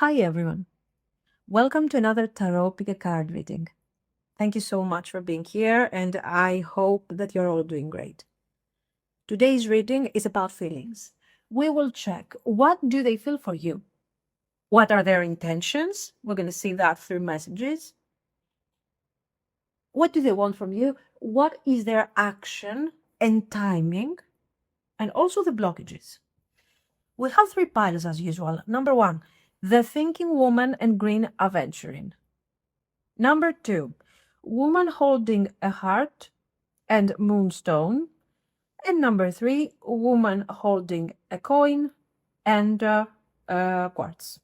Hi everyone. Welcome to another Tarot Pick a Card reading. Thank you so much for being here and I hope that you're all doing great. Today's reading is about feelings. We will check what do they feel for you? What are their intentions? We're going to see that through messages. What do they want from you? What is their action and timing? And also the blockages. We have three piles as usual. Number one, the Thinking Woman and Green Aventurine. Number two, woman holding a heart and moonstone. And number three, woman holding a coin and quartz.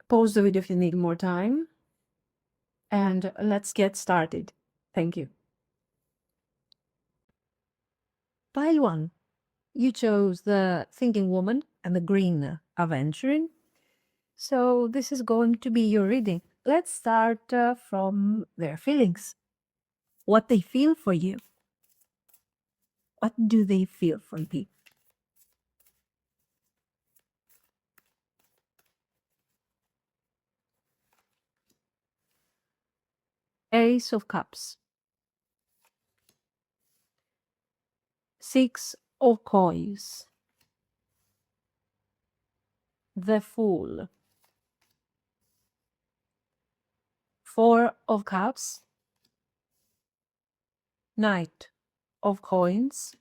Pause the video if you need more time. And let's get started. Thank you. Pile one, you chose the Thinking Woman and the Green Aventurine. So this is going to be your reading. Let's start from their feelings. What they feel for you. What do they feel for you? Ace of Cups. Six of Coins. The Fool. Four of Cups. Knight of Coins.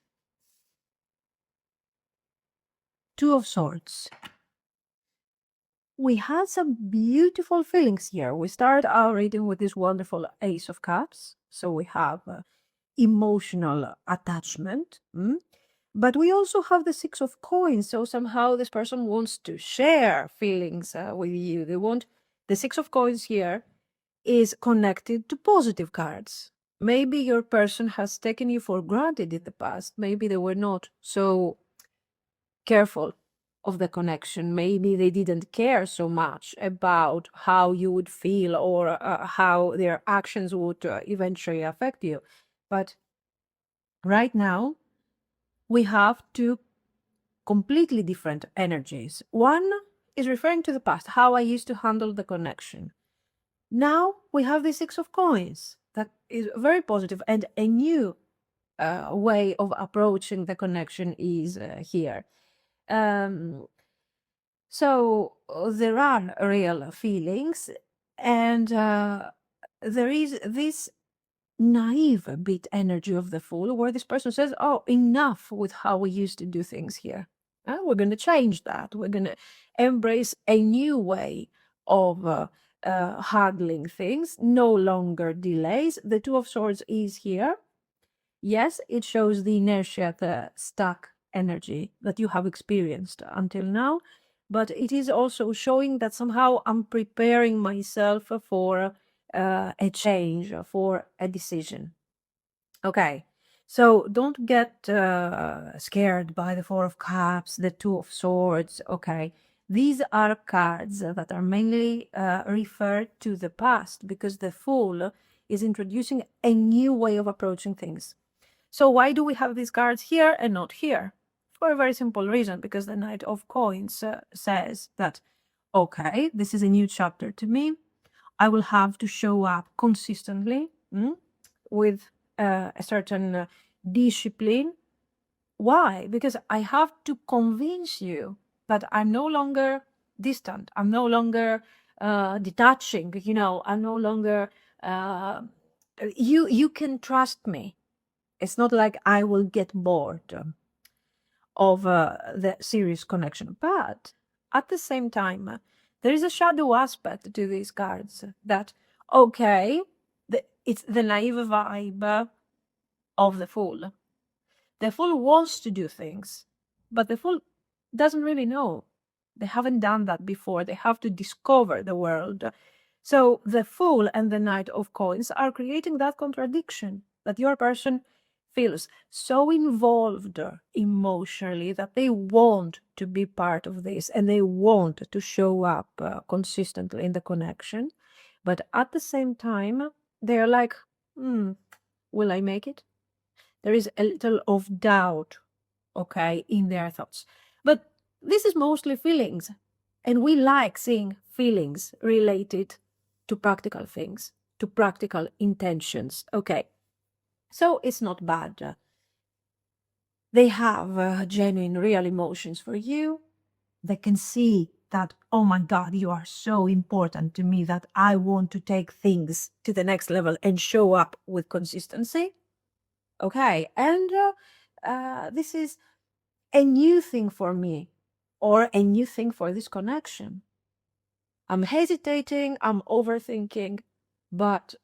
Two of Swords. We had some beautiful feelings here. We start our reading with this wonderful Ace of Cups. So we have emotional attachment. But we also have the Six of Coins. So somehow this person wants to share feelings with you. They want the Six of Coins here is connected to positive cards. Maybe your person has taken you for granted in the past. Maybe they were not so careful of the connection. Maybe they didn't care so much about how you would feel or how their actions would eventually affect you. But right now, we have two completely different energies. One is referring to the past, how I used to handle the connection. Now we have the Six of Coins. That is very positive, and a new way of approaching the connection is here. So there are real feelings, and there is this naive bit energy of the Fool where this person says, oh, enough with how we used to do things here. We're going to change that. We're going to embrace a new way of handling things, no longer delays. The Two of Swords is here. Yes, it shows the inertia, the stuck energy that you have experienced until now, but it is also showing that somehow I'm preparing myself for a change, for a decision. Okay, so don't get scared by the Four of Cups, the Two of Swords. Okay, these are cards that are mainly referred to the past because the Fool is introducing a new way of approaching things. So why do we have these cards here and not here? For a very simple reason, because the Knight of Coins says that, okay, this is a new chapter to me. I will have to show up consistently with a certain discipline. Why? Because I have to convince you that I'm no longer distant. I'm no longer detaching. I'm no longer. You can trust me. It's not like I will get bored of the serious connection. But at the same time, there is a shadow aspect to these cards that, okay, it's the naive vibe of the Fool. The Fool wants to do things, but the Fool doesn't really know. They haven't done that before. They have to discover the world. So the Fool and the Knight of Coins are creating that contradiction that your person feels so involved emotionally that they want to be part of this and they want to show up consistently in the connection. But at the same time, they're like, will I make it? There is a little of doubt, okay, in their thoughts. But this is mostly feelings. And we like seeing feelings related to practical things, to practical intentions. Okay, so it's not bad. They have genuine, real emotions for you. They can see that, oh my God, you are so important to me that I want to take things to the next level and show up with consistency. Okay, and this is a new thing for me, or a new thing for this connection. I'm hesitating, I'm overthinking, but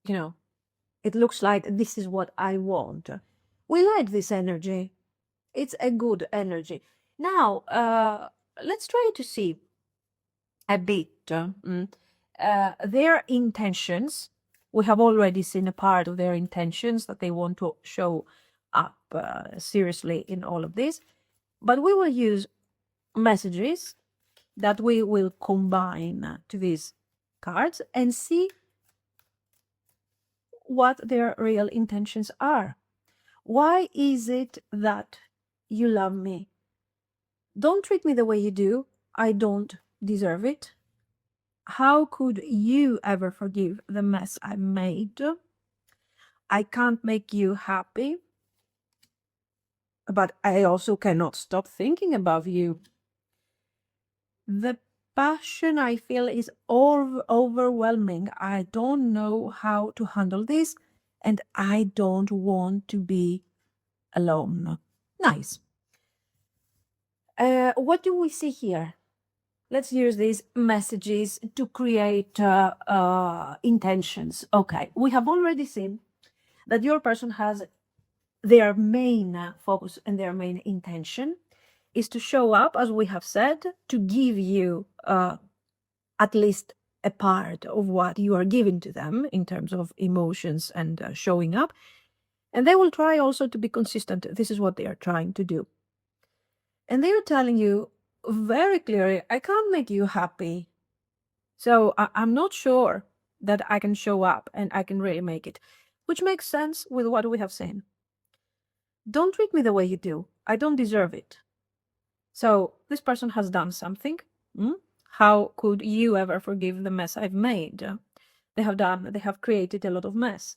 it looks like this is what I want. We like this energy. It's a good energy. Now, let's try to see a bit their intentions. We have already seen a part of their intentions, that they want to show up seriously in all of this. But we will use messages that we will combine to these cards and see what their real intentions are. Why is it that you love me? Don't treat me the way you do. I don't deserve it. How could you ever forgive the mess I made? I can't make you happy, but I also cannot stop thinking about you. The passion I feel is overwhelming. I don't know how to handle this, and I don't want to be alone. Nice. What do we see here? Let's use these messages to create intentions. Okay, we have already seen that your person has their main focus and their main intention is to show up, as we have said, to give you at least a part of what you are giving to them in terms of emotions and showing up. And they will try also to be consistent. This is what they are trying to do. And they are telling you very clearly, I can't make you happy. So I'm not sure that I can show up and I can really make it, which makes sense with what we have seen. Don't treat me the way you do. I don't deserve it. So this person has done something. How could you ever forgive the mess I've made? They have created a lot of mess.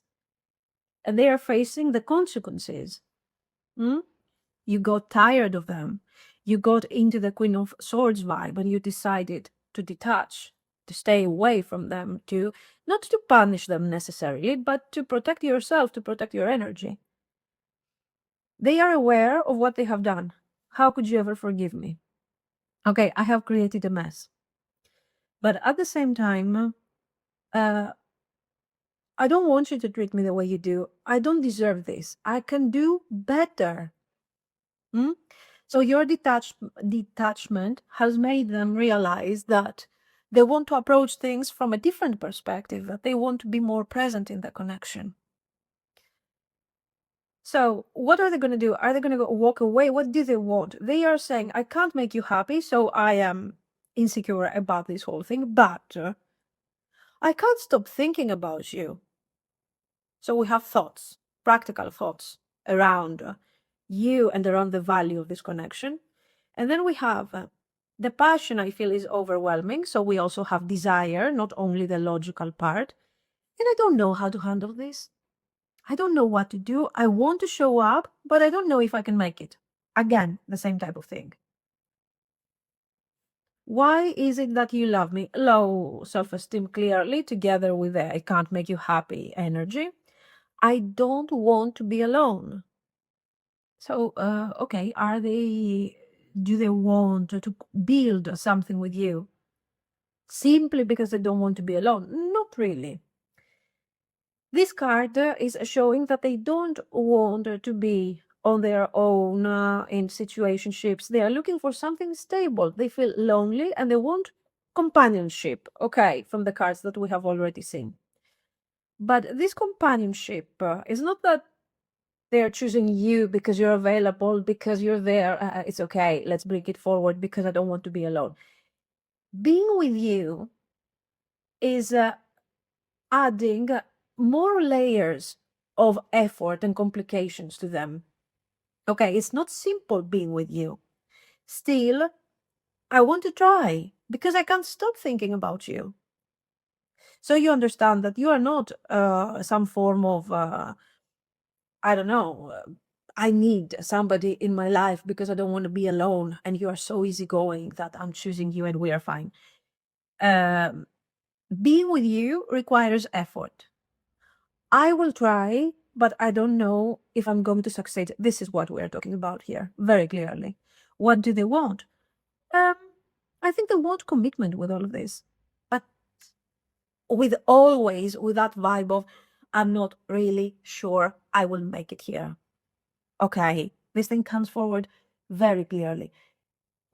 And they are facing the consequences. You got tired of them. You got into the Queen of Swords vibe and you decided to detach, to stay away from them, to not to punish them necessarily, but to protect yourself, to protect your energy. They are aware of what they have done. How could you ever forgive me? Okay, I have created a mess. But at the same time, I don't want you to treat me the way you do. I don't deserve this. I can do better. So your detachment has made them realize that they want to approach things from a different perspective, that they want to be more present in the connection. So what are they going to do? Are they going to walk away? What do they want? They are saying, I can't make you happy, so I am insecure about this whole thing, but I can't stop thinking about you. So we have thoughts, practical thoughts around you and around the value of this connection. And then we have the passion, I feel, is overwhelming. So we also have desire, not only the logical part. And I don't know how to handle this. I don't know what to do. I want to show up, but I don't know if I can make it. Again, the same type of thing. Why is it that you love me? Low self-esteem, clearly, together with the I can't make you happy energy. I don't want to be alone. So, okay, do they want to build something with you simply because they don't want to be alone? Not really. This card is showing that they don't want to be on their own in situationships. They are looking for something stable. They feel lonely and they want companionship, okay, from the cards that we have already seen. But this companionship is not that they're choosing you because you're available, because you're there. It's okay. Let's bring it forward because I don't want to be alone. Being with you is adding more layers of effort and complications to them. Okay, it's not simple being with you. Still, I want to try because I can't stop thinking about you. So you understand that you are not some form of, I don't know, I need somebody in my life because I don't want to be alone. And you are so easygoing that I'm choosing you and we are fine. Being with you requires effort. I will try, but I don't know if I'm going to succeed. This is what we're talking about here, very clearly. What do they want? Um, I think they want commitment with all of this, but with always with that vibe of, I'm not really sure I will make it here. Okay, this thing comes forward very clearly.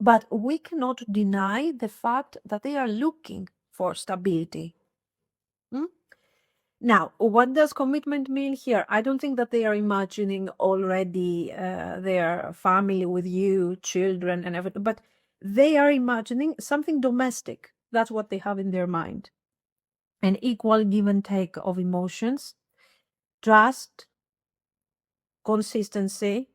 But we cannot deny the fact that they are looking for stability. Hmm? Now, what does commitment mean here? I don't think that they are imagining already their family with you, children, and everything, but they are imagining something domestic. That's what they have in their mind. An equal give and take of emotions, trust, consistency.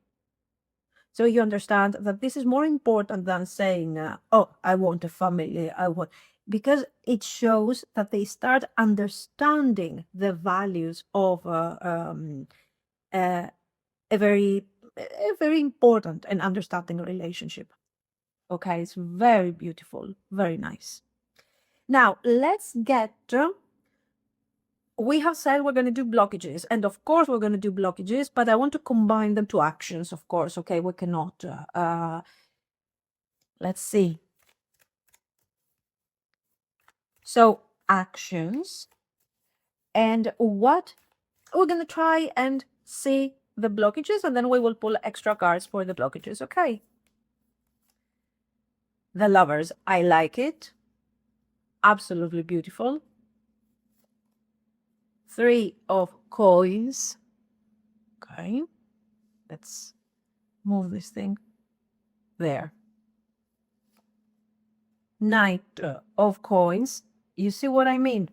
So you understand that this is more important than saying, oh, I want a family, I want, because it shows that they start understanding the values of a very important and understanding relationship. Okay, it's very beautiful, very nice. Now let's get we have said we're going to do blockages, and of course we're going to do blockages, but I want to combine them to actions, of course. Okay, we cannot let's see. So actions, and what we're going to try and see the blockages, and then we will pull extra cards for the blockages. Okay, the Lovers, I like it, absolutely beautiful. 3 of coins. Okay, let's move this thing there. Knight of coins. You see what I mean?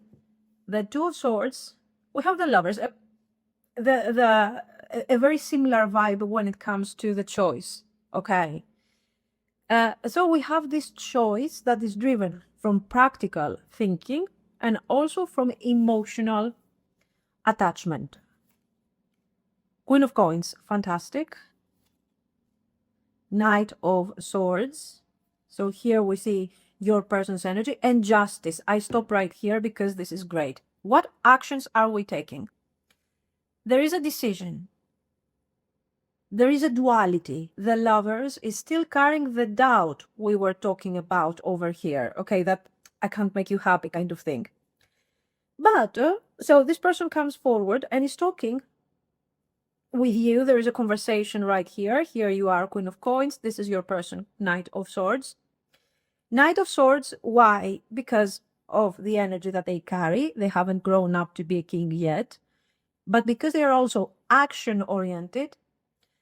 The 2 of swords. We have the Lovers. A very similar vibe when it comes to the choice. Okay. So we have this choice that is driven from practical thinking and also from emotional attachment. Queen of coins, fantastic. Knight of swords. So here we see your person's energy and justice. I stop right here because this is great. What actions are we taking? There is a decision. There is a duality. The Lovers is still carrying the doubt we were talking about over here. Okay, that I can't make you happy kind of thing. But, so this person comes forward and is talking with you. There is a conversation right here. Here you are, Queen of Coins. This is your person, Knight of Swords. Knight of Swords, why? Because of the energy that they carry. They haven't grown up to be a king yet. But because they are also action-oriented,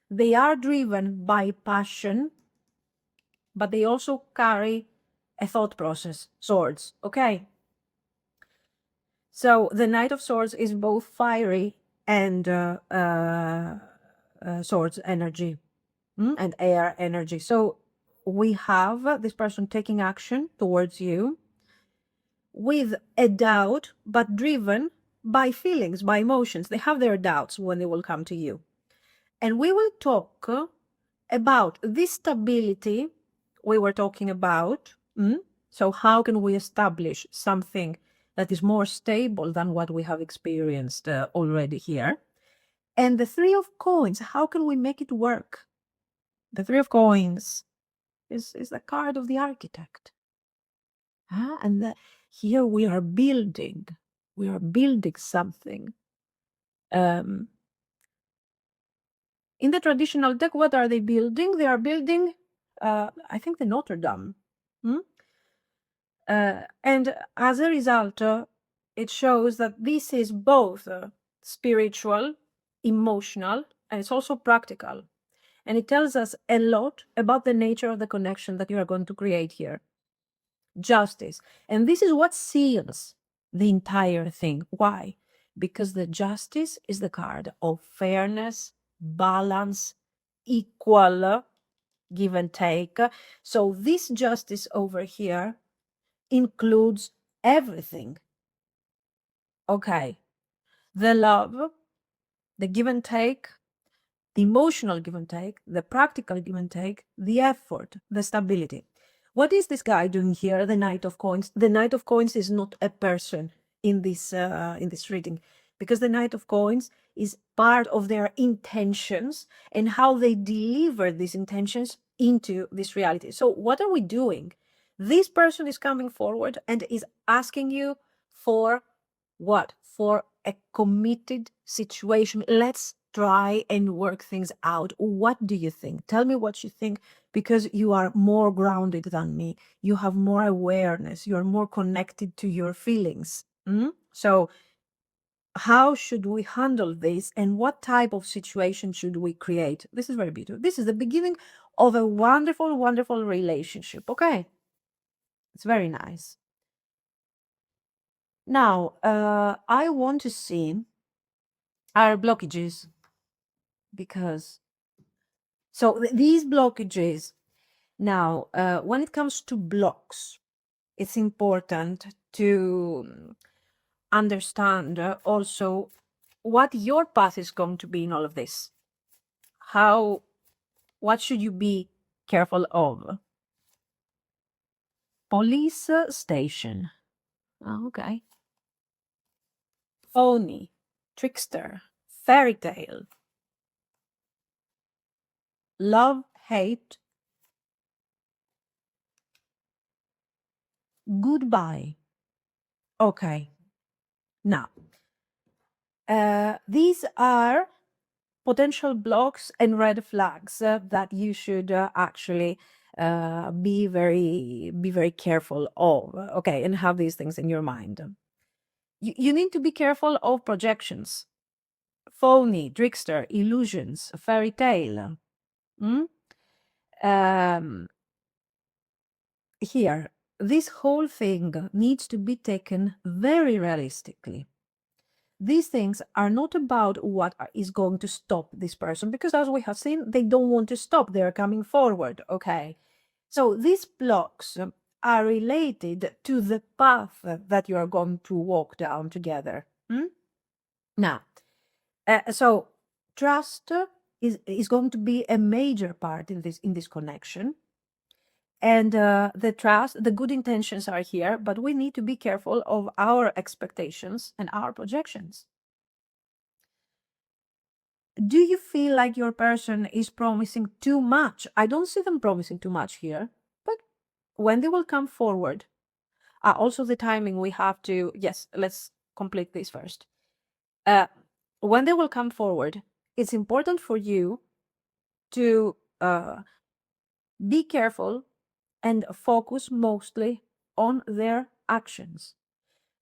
they are driven by passion, but they also carry a thought process, swords, okay? So the Knight of Swords is both fiery and swords energy and air energy. So we have this person taking action towards you with a doubt, but driven by feelings, by emotions. They have their doubts when they will come to you. And we will talk about this stability we were talking about. So how can we establish something that is more stable than what we have experienced already here? And the 3 of coins, how can we make it work? The 3 of coins is the card of the architect. And here we are building something. In the traditional deck, what are they building? They are building, I think, the Notre Dame. And as a result, it shows that this is both spiritual, emotional, and it's also practical. And it tells us a lot about the nature of the connection that you are going to create here. Justice. And this is what seals the entire thing. Why? Because the Justice is the card of fairness, balance, equal give and take. So this justice over here includes everything. Okay. The love, the give and take, the emotional give and take, the practical give and take, the effort, the stability. What is this guy doing here? The Knight of Coins. The Knight of Coins is not a person in this reading, because the Knight of Coins is part of their intentions and how they deliver these intentions into this reality. So what are we doing? This person is coming forward and is asking you for what? For a committed situation. Let's try and work things out. What do you think? Tell me what you think, because you are more grounded than me. You have more awareness. You're more connected to your feelings. So how should we handle this, and what type of situation should we create? This is very beautiful. This is the beginning of a wonderful, wonderful relationship. Okay. It's very nice. Now, I want to see our blockages, because these blockages. Now, when it comes to blocks, it's important to understand also what your path is going to be in all of this. What should you be careful of? Police station. Oh, okay. Phony, trickster, fairy tale, love, hate, goodbye. Okay. Now, these are potential blocks and red flags that you should actually be very careful of. Okay, and have these things in your mind. You need to be careful of projections, phony, trickster, illusions, fairy tale. Here, this whole thing needs to be taken very realistically. These things are not about what is going to stop this person, because as we have seen, they don't want to stop. They're coming forward. Okay. So these blocks are related to the path that you are going to walk down together. Now, so trust is going to be a major part in this connection. And the good intentions are here, but we need to be careful of our expectations and our projections. Do you feel like your person is promising too much? I don't see them promising too much here, but when they will come forward, also the timing we have to, yes, let's complete this first. When they will come forward, it's important for you to be careful and focus mostly on their actions.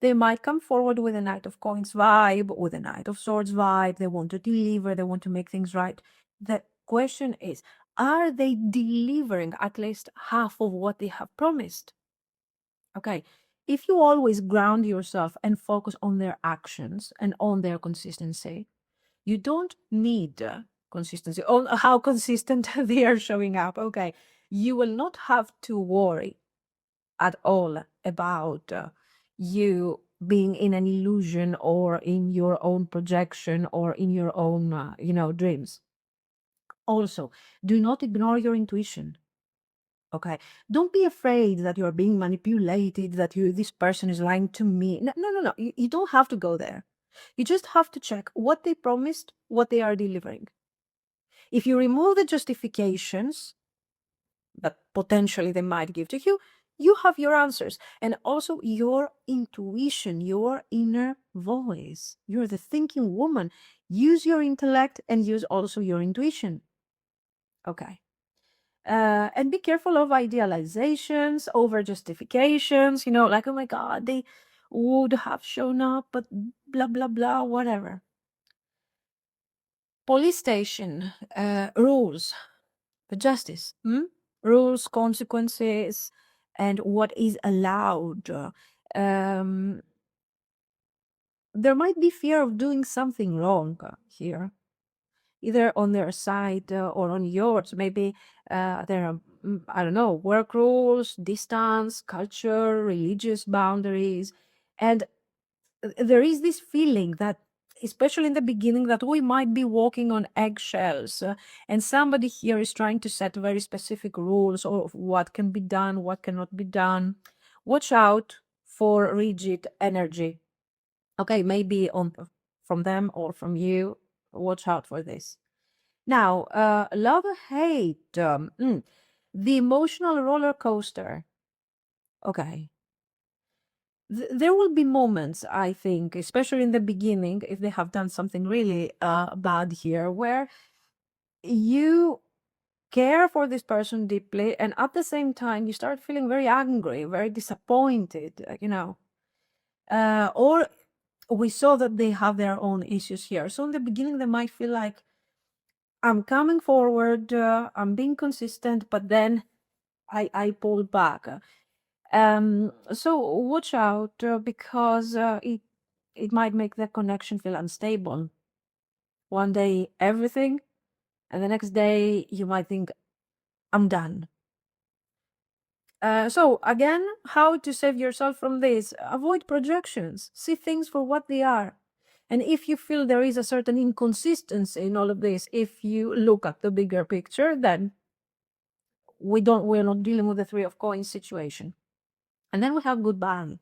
They might come forward with a Knight of Coins vibe, with a Knight of Swords vibe. They want to deliver, they want to make things right. The question is, are they delivering at least half of what they have promised? Okay, if you always ground yourself and focus on their actions and on their consistency, you don't need consistency, on how consistent they are showing up. Okay, you will not have to worry at all about you being in an illusion or in your own projection or in your own dreams. Also, do not ignore your intuition. Okay, don't be afraid that you're being manipulated, that this person is lying to me. No. You don't have to go there. You just have to check what they promised, what they are delivering. If you remove the justifications that potentially they might give to you, you have your answers. And also your intuition, your inner voice. You're the thinking woman. Use your intellect and use also your intuition. Okay. And be careful of idealizations, over justifications, like, oh my God, they would have shown up, but blah, blah, blah, whatever. Police station, rules, the justice, rules, consequences, and what is allowed. There might be fear of doing something wrong here. either on their side or on yours. Maybe there are, I don't know, work rules, distance, culture, religious boundaries. And there is this feeling that, especially in the beginning, that we might be walking on eggshells, and somebody here is trying to set very specific rules of what can be done, what cannot be done. Watch out for rigid energy. Okay, maybe on from them or from you. Watch out for this. Now, love hate, the emotional roller coaster. Okay. There will be moments, I think, especially in the beginning, if they have done something really bad here, where you care for this person deeply, and at the same time, you start feeling very angry, very disappointed, or we saw that they have their own issues here. So in the beginning, they might feel like, I'm coming forward, I'm being consistent, but then I pull back. So watch out because it might make the connection feel unstable. One day everything, and the next day you might think, I'm done. So again, how to save yourself from this? Avoid projections. See things for what they are. And if you feel there is a certain inconsistency in all of this, if you look at the bigger picture, then we're not dealing with the Three of Coins situation. And then we have goodbye.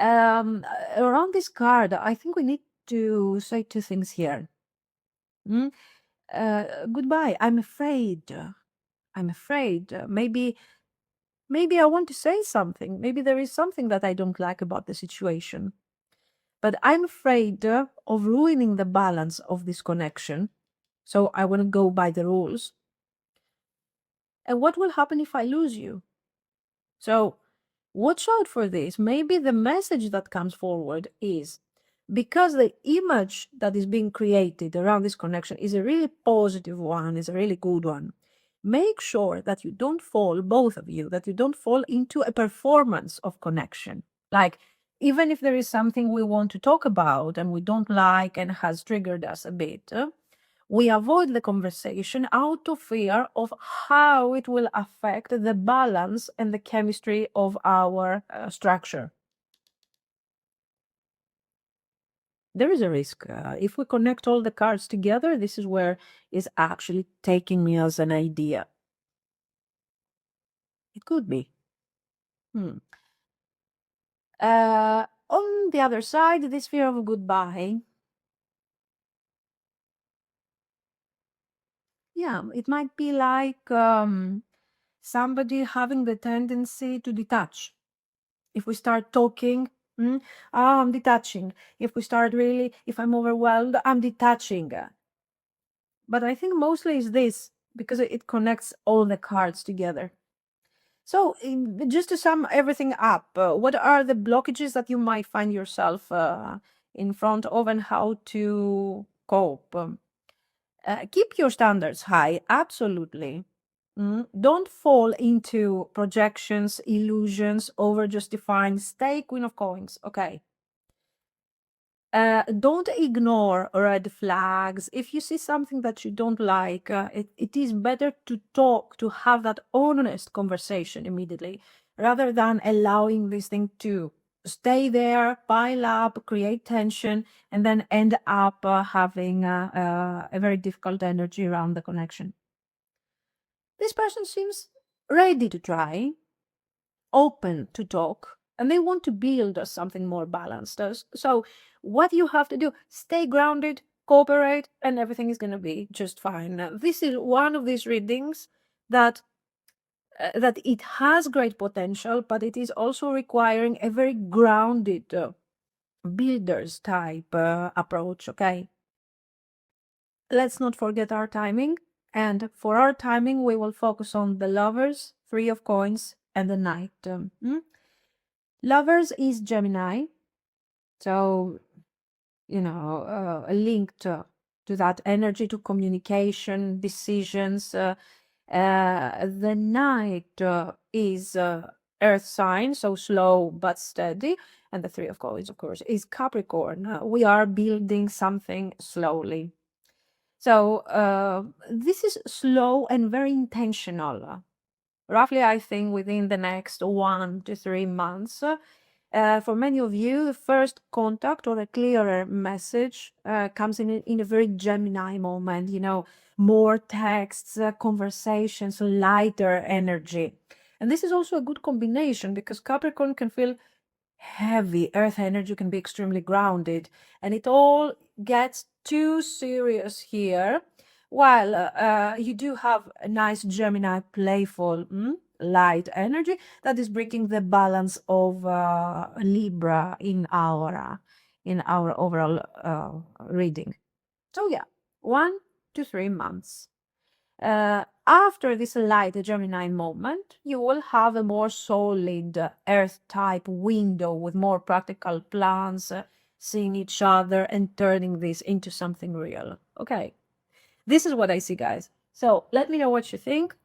Around this card, I think we need to say two things here. Goodbye. I'm afraid. I'm afraid. Maybe I want to say something. Maybe there is something that I don't like about the situation. But I'm afraid of ruining the balance of this connection. So I want to go by the rules. And what will happen if I lose you? So watch out for this. Maybe the message that comes forward is, because the image that is being created around this connection is a really positive one, is a really good one. Make sure that you don't fall, both of you, that you don't fall into a performance of connection. Like, even if there is something we want to talk about and we don't like and has triggered us a bit, we avoid the conversation out of fear of how it will affect the balance and the chemistry of our structure. There is a risk. If we connect all the cards together, this is where is actually taking me as an idea. It could be. On the other side, this fear of goodbye. Yeah, it might be like somebody having the tendency to detach. If we start talking, I'm detaching. If we start really, if I'm overwhelmed, I'm detaching. But I think mostly is this, because it connects all the cards together. So, just to sum everything up, what are the blockages that you might find yourself in front of, and how to cope? Keep your standards high, absolutely. Don't fall into projections, illusions, over justifying. Stay Queen of Coins, okay? Don't ignore red flags. If you see something that you don't like, it is better to talk, to have that honest conversation immediately, rather than allowing this thing to stay there, pile up, create tension, and then end up having a very difficult energy around the connection. This person seems ready to try, open to talk, and they want to build something more balanced. So what you have to do, stay grounded, cooperate, and everything is going to be just fine. Now, this is one of these readings that that it has great potential, but it is also requiring a very grounded builders type approach. Okay, let's not forget our timing. And for our timing, we will focus on the Lovers, Three of Coins, and the Knight. Lovers is Gemini, so linked to that energy, to communication, decisions. The Knight is Earth sign, so slow but steady, and the Three of Coins, of course, is Capricorn. We are building something slowly. So this is slow and very intentional. Roughly, I think within the next 1 to 3 months. For many of you, the first contact or a clearer message comes in a very Gemini moment, more texts, conversations, lighter energy. And this is also a good combination because Capricorn can feel heavy, earth energy can be extremely grounded, and it all gets too serious here. While you do have a nice Gemini, playful, light energy that is breaking the balance of Libra in our overall reading. So yeah, 1 to 3 months. After this light Gemini moment, you will have a more solid Earth type window with more practical plans, seeing each other and turning this into something real. Okay, this is what I see, guys. So let me know what you think.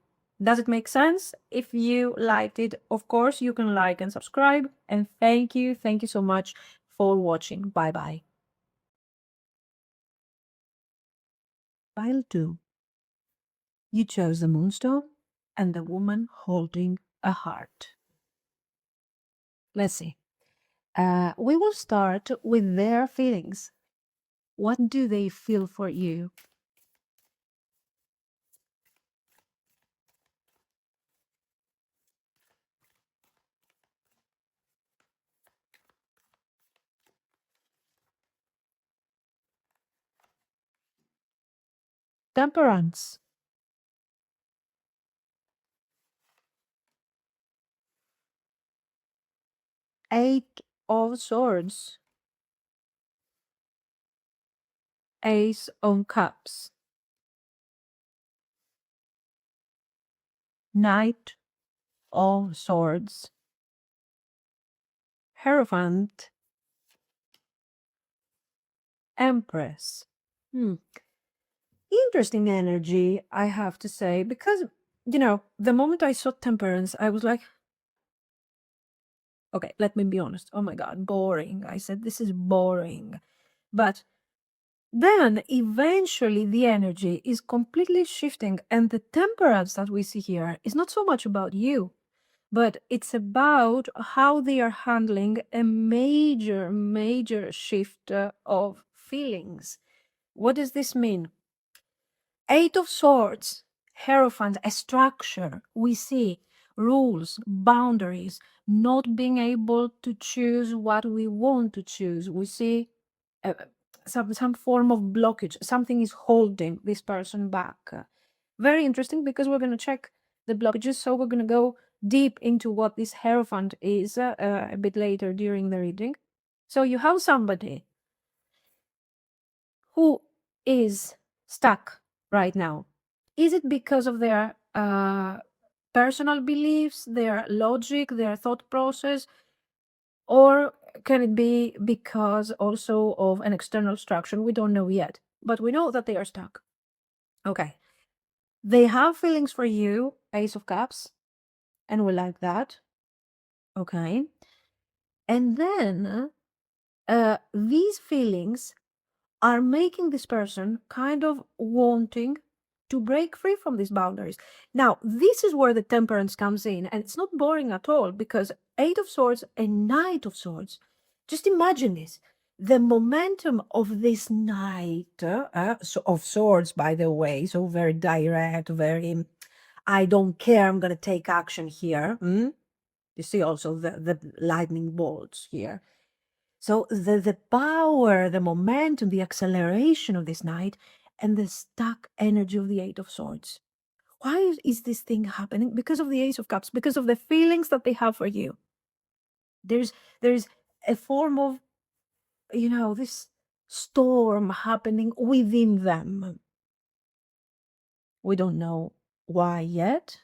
Does it make sense? If you liked it, of course, you can like and subscribe. And thank you so much for watching. Bye bye. Pile 2. You chose the moonstone and the woman holding a heart. Let's see. We will start with their feelings. What do they feel for you? Temperance. Eight of Swords. Ace of Cups. Knight of Swords. Hierophant. Empress. Interesting energy, I have to say, because, the moment I saw Temperance, I was like, okay, let me be honest. Oh my God, boring. I said, this is boring. But then eventually the energy is completely shifting, and the temperance that we see here is not so much about you, but it's about how they are handling a major shift of feelings. What does this mean? Eight of Swords, Hierophant, a structure. We see rules, boundaries, not being able to choose what we want to choose. We see uh, some form of blockage. Something is holding this person back. Very interesting, because we're going to check the blockages. So we're going to go deep into what this Hierophant is a bit later during the reading. So you have somebody who is stuck right now. Is it because of their personal beliefs, their logic, their thought process, or can it be because also of an external structure? We don't know yet, but we know that they are stuck. Okay. They have feelings for you, Ace of Cups, and we like that. Okay. And then these feelings are making this person kind of wanting to break free from these boundaries. Now, this is where the temperance comes in, and it's not boring at all, because Eight of Swords and Knight of Swords, just imagine this. The momentum of this Knight of Swords, by the way, so very direct, very, I don't care, I'm going to take action here. You see also the lightning bolts here. So the power, the momentum, the acceleration of this Knight, and the stuck energy of the Eight of Swords. Why is this thing happening? Because of the Ace of Cups, because of the feelings that they have for you. There's a form of, this storm happening within them. We don't know why yet.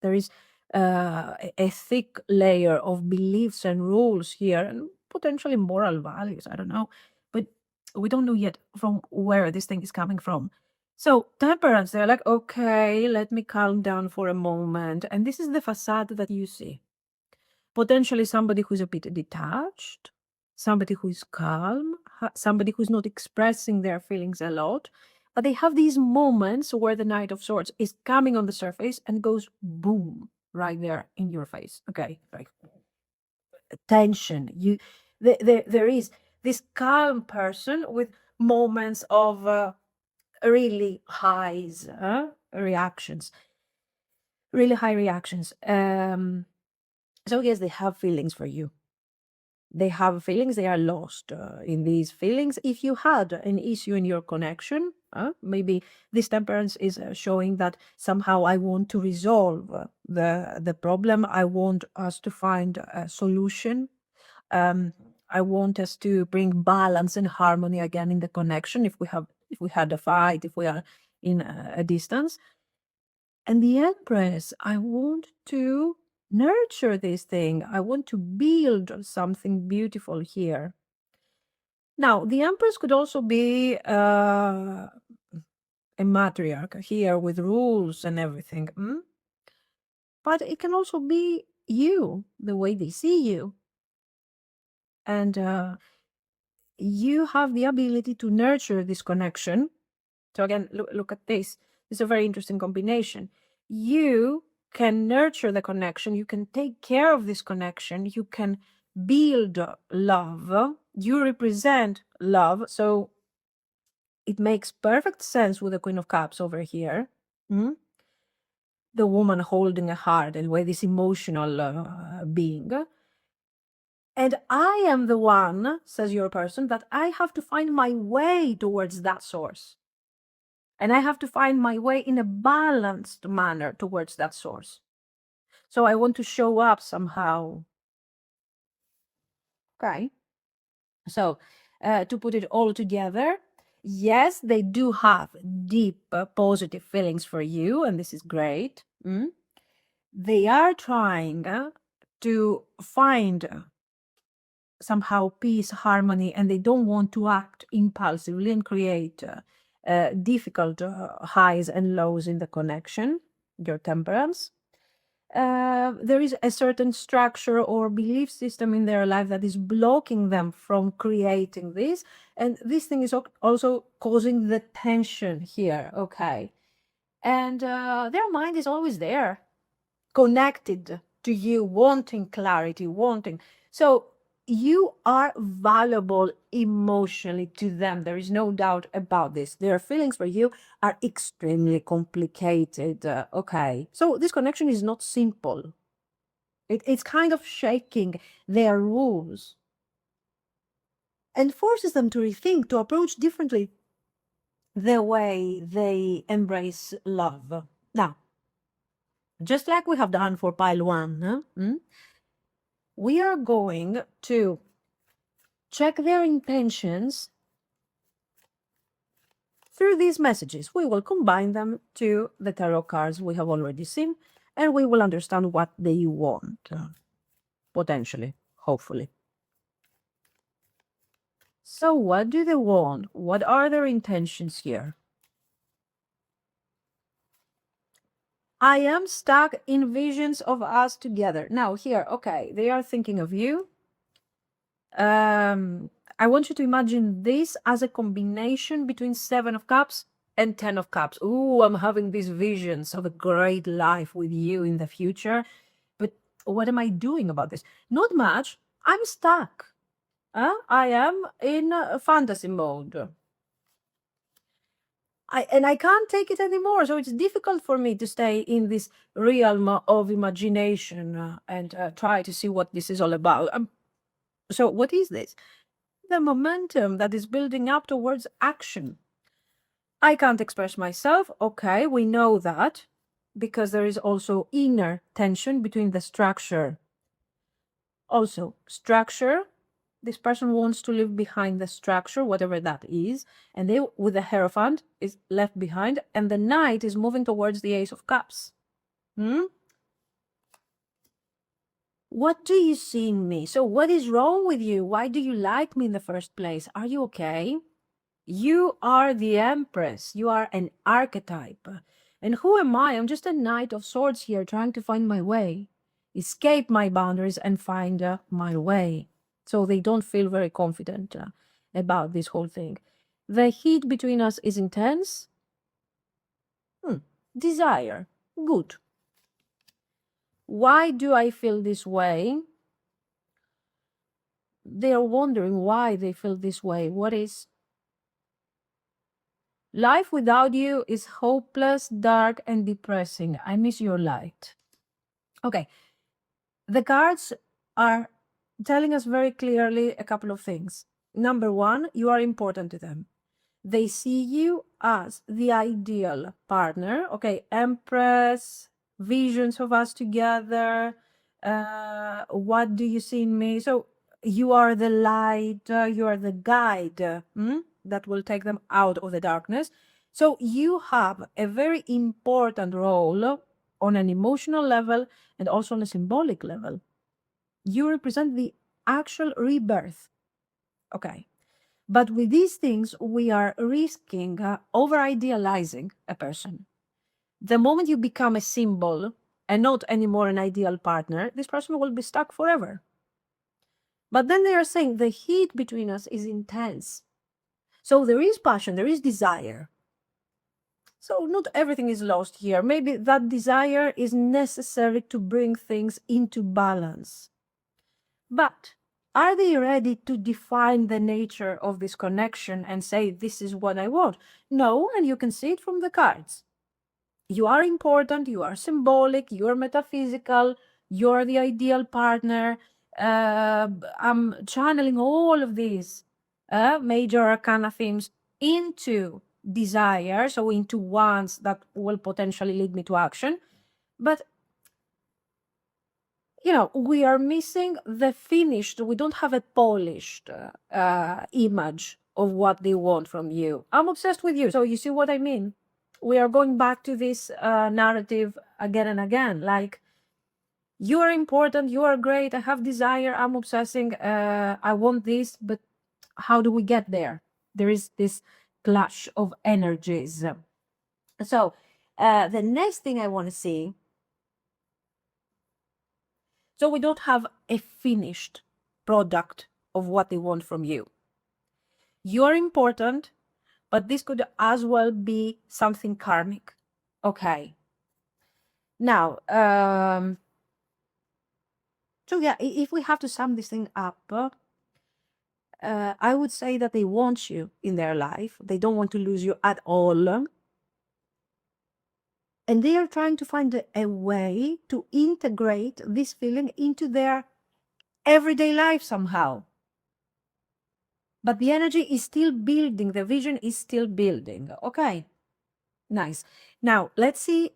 There is a thick layer of beliefs and rules here, and potentially moral values. I don't know. But we don't know yet from where this thing is coming from. So, temperance, they're like, okay, let me calm down for a moment. And this is the facade that you see. Potentially somebody who's a bit detached, somebody who is calm, somebody who's not expressing their feelings a lot, But they have these moments where the Knight of Swords is coming on the surface and goes boom right there in your face. Okay, like tension. There is this calm person with moments of really highs reactions, really high reactions. So yes, they have feelings for you. They have feelings, they are lost in these feelings. If you had an issue in your connection, maybe this temperance is showing that somehow I want to resolve the problem. I want us to find a solution. I want us to bring balance and harmony again in the connection. If we had a fight, if we are in a distance. And the Empress, I want to nurture this thing. I want to build something beautiful here. Now, the Empress could also be a matriarch here with rules and everything. But it can also be you, the way they see you. And you have the ability to nurture this connection. So again, look at this. It's a very interesting combination. You can nurture the connection. You can take care of this connection. You can build love. You represent love. So it makes perfect sense with the Queen of Cups over here. The woman holding a heart and with this emotional being. And I am the one, says your person, that I have to find my way towards that source. And I have to find my way in a balanced manner towards that source. So I want to show up somehow. Okay. So to put it all together, yes, they do have deep positive feelings for you, and this is great. They are trying to find somehow peace, harmony, and they don't want to act impulsively and create difficult highs and lows in the connection, your temperance. There is a certain structure or belief system in their life that is blocking them from creating this. And this thing is also causing the tension here. Okay. And their mind is always there, connected to you, wanting clarity, wanting. So you are valuable emotionally to them. There is no doubt about this. Their feelings for you are extremely complicated. Okay. So this connection is not simple. It's kind of shaking their rules and forces them to rethink, to approach differently the way they embrace love. Now, just like we have done for pile one, we are going to check their intentions through these messages. We will combine them to the tarot cards we have already seen, and we will understand what they want, potentially, hopefully. So what do they want? What are their intentions here? I am stuck in visions of us together. Now here, okay, they are thinking of you. I want you to imagine this as a combination between 7 of Cups and 10 of Cups. Ooh, I'm having these visions of a great life with you in the future. But what am I doing about this? Not much. I'm stuck. I am in fantasy mode. I can't take it anymore. So it's difficult for me to stay in this realm of imagination and try to see what this is all about. So what is this? The momentum that is building up towards action. I can't express myself. Okay, we know that because there is also inner tension between the structure. Also, structure. This person wants to leave behind the structure, whatever that is, and they, with the Hierophant, is left behind, and the Knight is moving towards the Ace of Cups. What do you see in me? So what is wrong with you? Why do you like me in the first place? Are you okay? You are the Empress. You are an archetype. And who am I? I'm just a Knight of Swords here trying to find my way, escape my boundaries and find my way. So they don't feel very confident about this whole thing. The heat between us is intense. desire. Good. Why do I feel this way? They are wondering why they feel this way. What is? Life without you is hopeless, dark, and depressing. I miss your light. Okay. The cards are telling us very clearly a couple of things. Number one, you are important to them. They see you as the ideal partner. Okay, Empress, visions of us together. What do you see in me? So you are the light, you are the guide that will take them out of the darkness. So you have a very important role on an emotional level and also on a symbolic level. You represent the actual rebirth. Okay. But with these things, we are risking over idealizing a person. The moment you become a symbol and not anymore an ideal partner, this person will be stuck forever. But then they are saying the heat between us is intense. So there is passion, there is desire. So not everything is lost here. Maybe that desire is necessary to bring things into balance. But are they ready to define the nature of this connection and say, this is what I want? No, and you can see it from the cards. You are important, you are symbolic, you are metaphysical, you're the ideal partner. I'm channeling all of these major arcana themes into desire, so into wants that will potentially lead me to action. But we are missing the finished, we don't have a polished image of what they want from you. I'm obsessed with you. So you see what I mean? We are going back to this narrative again and again. Like, you are important, you are great, I have desire, I'm obsessing, I want this, but how do we get there? There is this clash of energies. So the next thing I want to see, so we don't have a finished product of what they want from you. You are important, but this could as well be something karmic. Okay. Now, so yeah, if we have to sum this thing up, I would say that they want you in their life. They don't want to lose you at all. And they are trying to find a way to integrate this feeling into their everyday life somehow. But the energy is still building. The vision is still building. Okay, nice. Now, let's see,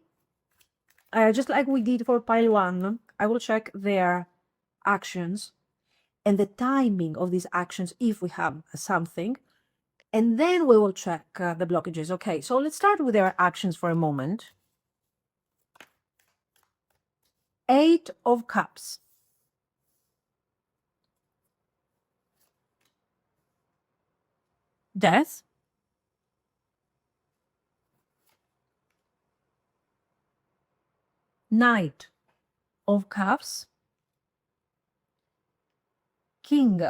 just like we did for pile one, I will check their actions and the timing of these actions if we have something. And then we will check the blockages. Okay, so let's start with their actions for a moment. 8 of Cups. Death. Knight of Cups. King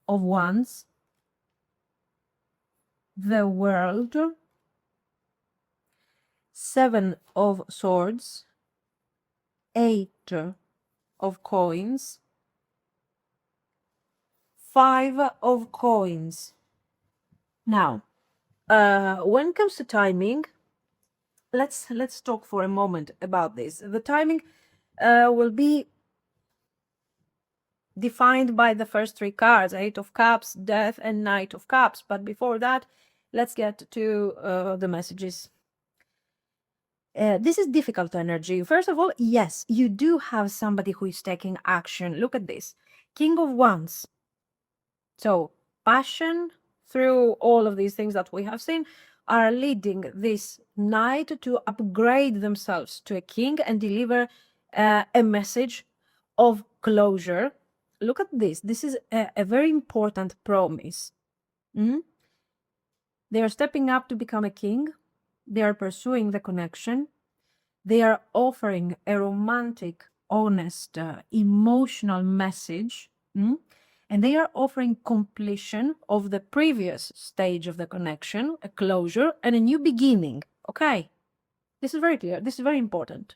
of Wands. The World. 7 of Swords. 8 of Coins. 5 of Coins. Now, when it comes to timing, let's talk for a moment about this. The timing will be defined by the first 3 cards, 8 of Cups, Death, and Knight of Cups. But before that, let's get to the messages. This is difficult energy. First of all, yes, you do have somebody who is taking action. Look at this. King of Wands. So, passion through all of these things that we have seen are leading this knight to upgrade themselves to a king and deliver a message of closure. Look at this. This is a very important promise. They are stepping up to become a king. They are pursuing the connection. They are offering a romantic, honest, emotional message. And they are offering completion of the previous stage of the connection, a closure, and a new beginning. Okay. This is very clear. This is very important.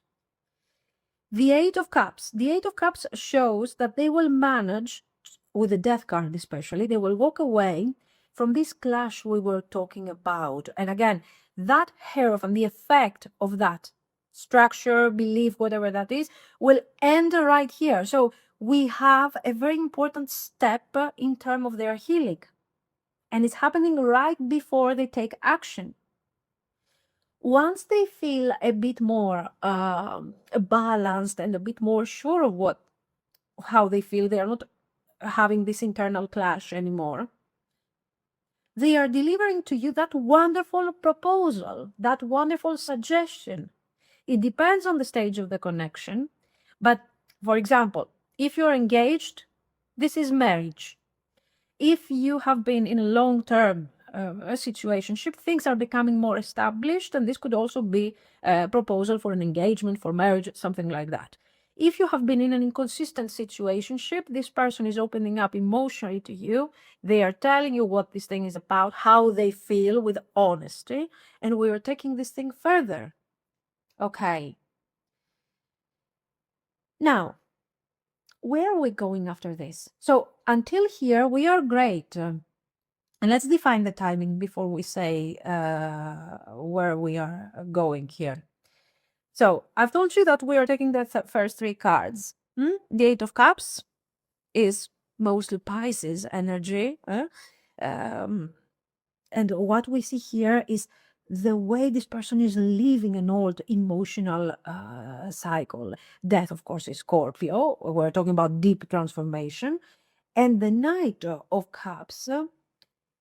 The Eight of Cups. The Eight of Cups shows that they will manage, with the Death card especially, they will walk away from this clash we were talking about. And again, that Hierophant, the effect of that structure, belief, whatever that is, will end right here. So we have a very important step in terms of their healing. And it's happening right before they take action. Once they feel a bit more balanced and a bit more sure of how they feel, they are not having this internal clash anymore. They are delivering to you that wonderful proposal, that wonderful suggestion. It depends on the stage of the connection. But for example, if you're engaged, this is marriage. If you have been in a long-term situationship, things are becoming more established, and this could also be a proposal for an engagement, for marriage, something like that. If you have been in an inconsistent situationship, this person is opening up emotionally to you. They are telling you what this thing is about, how they feel with honesty, and we are taking this thing further. Okay. Now, where are we going after this? So until here, we are great. And let's define the timing before we say where we are going here. So I've told you that we are taking the first three cards. The Eight of Cups is mostly Pisces energy. And what we see here is the way this person is living an old emotional cycle. Death, of course, is Scorpio. We're talking about deep transformation. And the Knight of Cups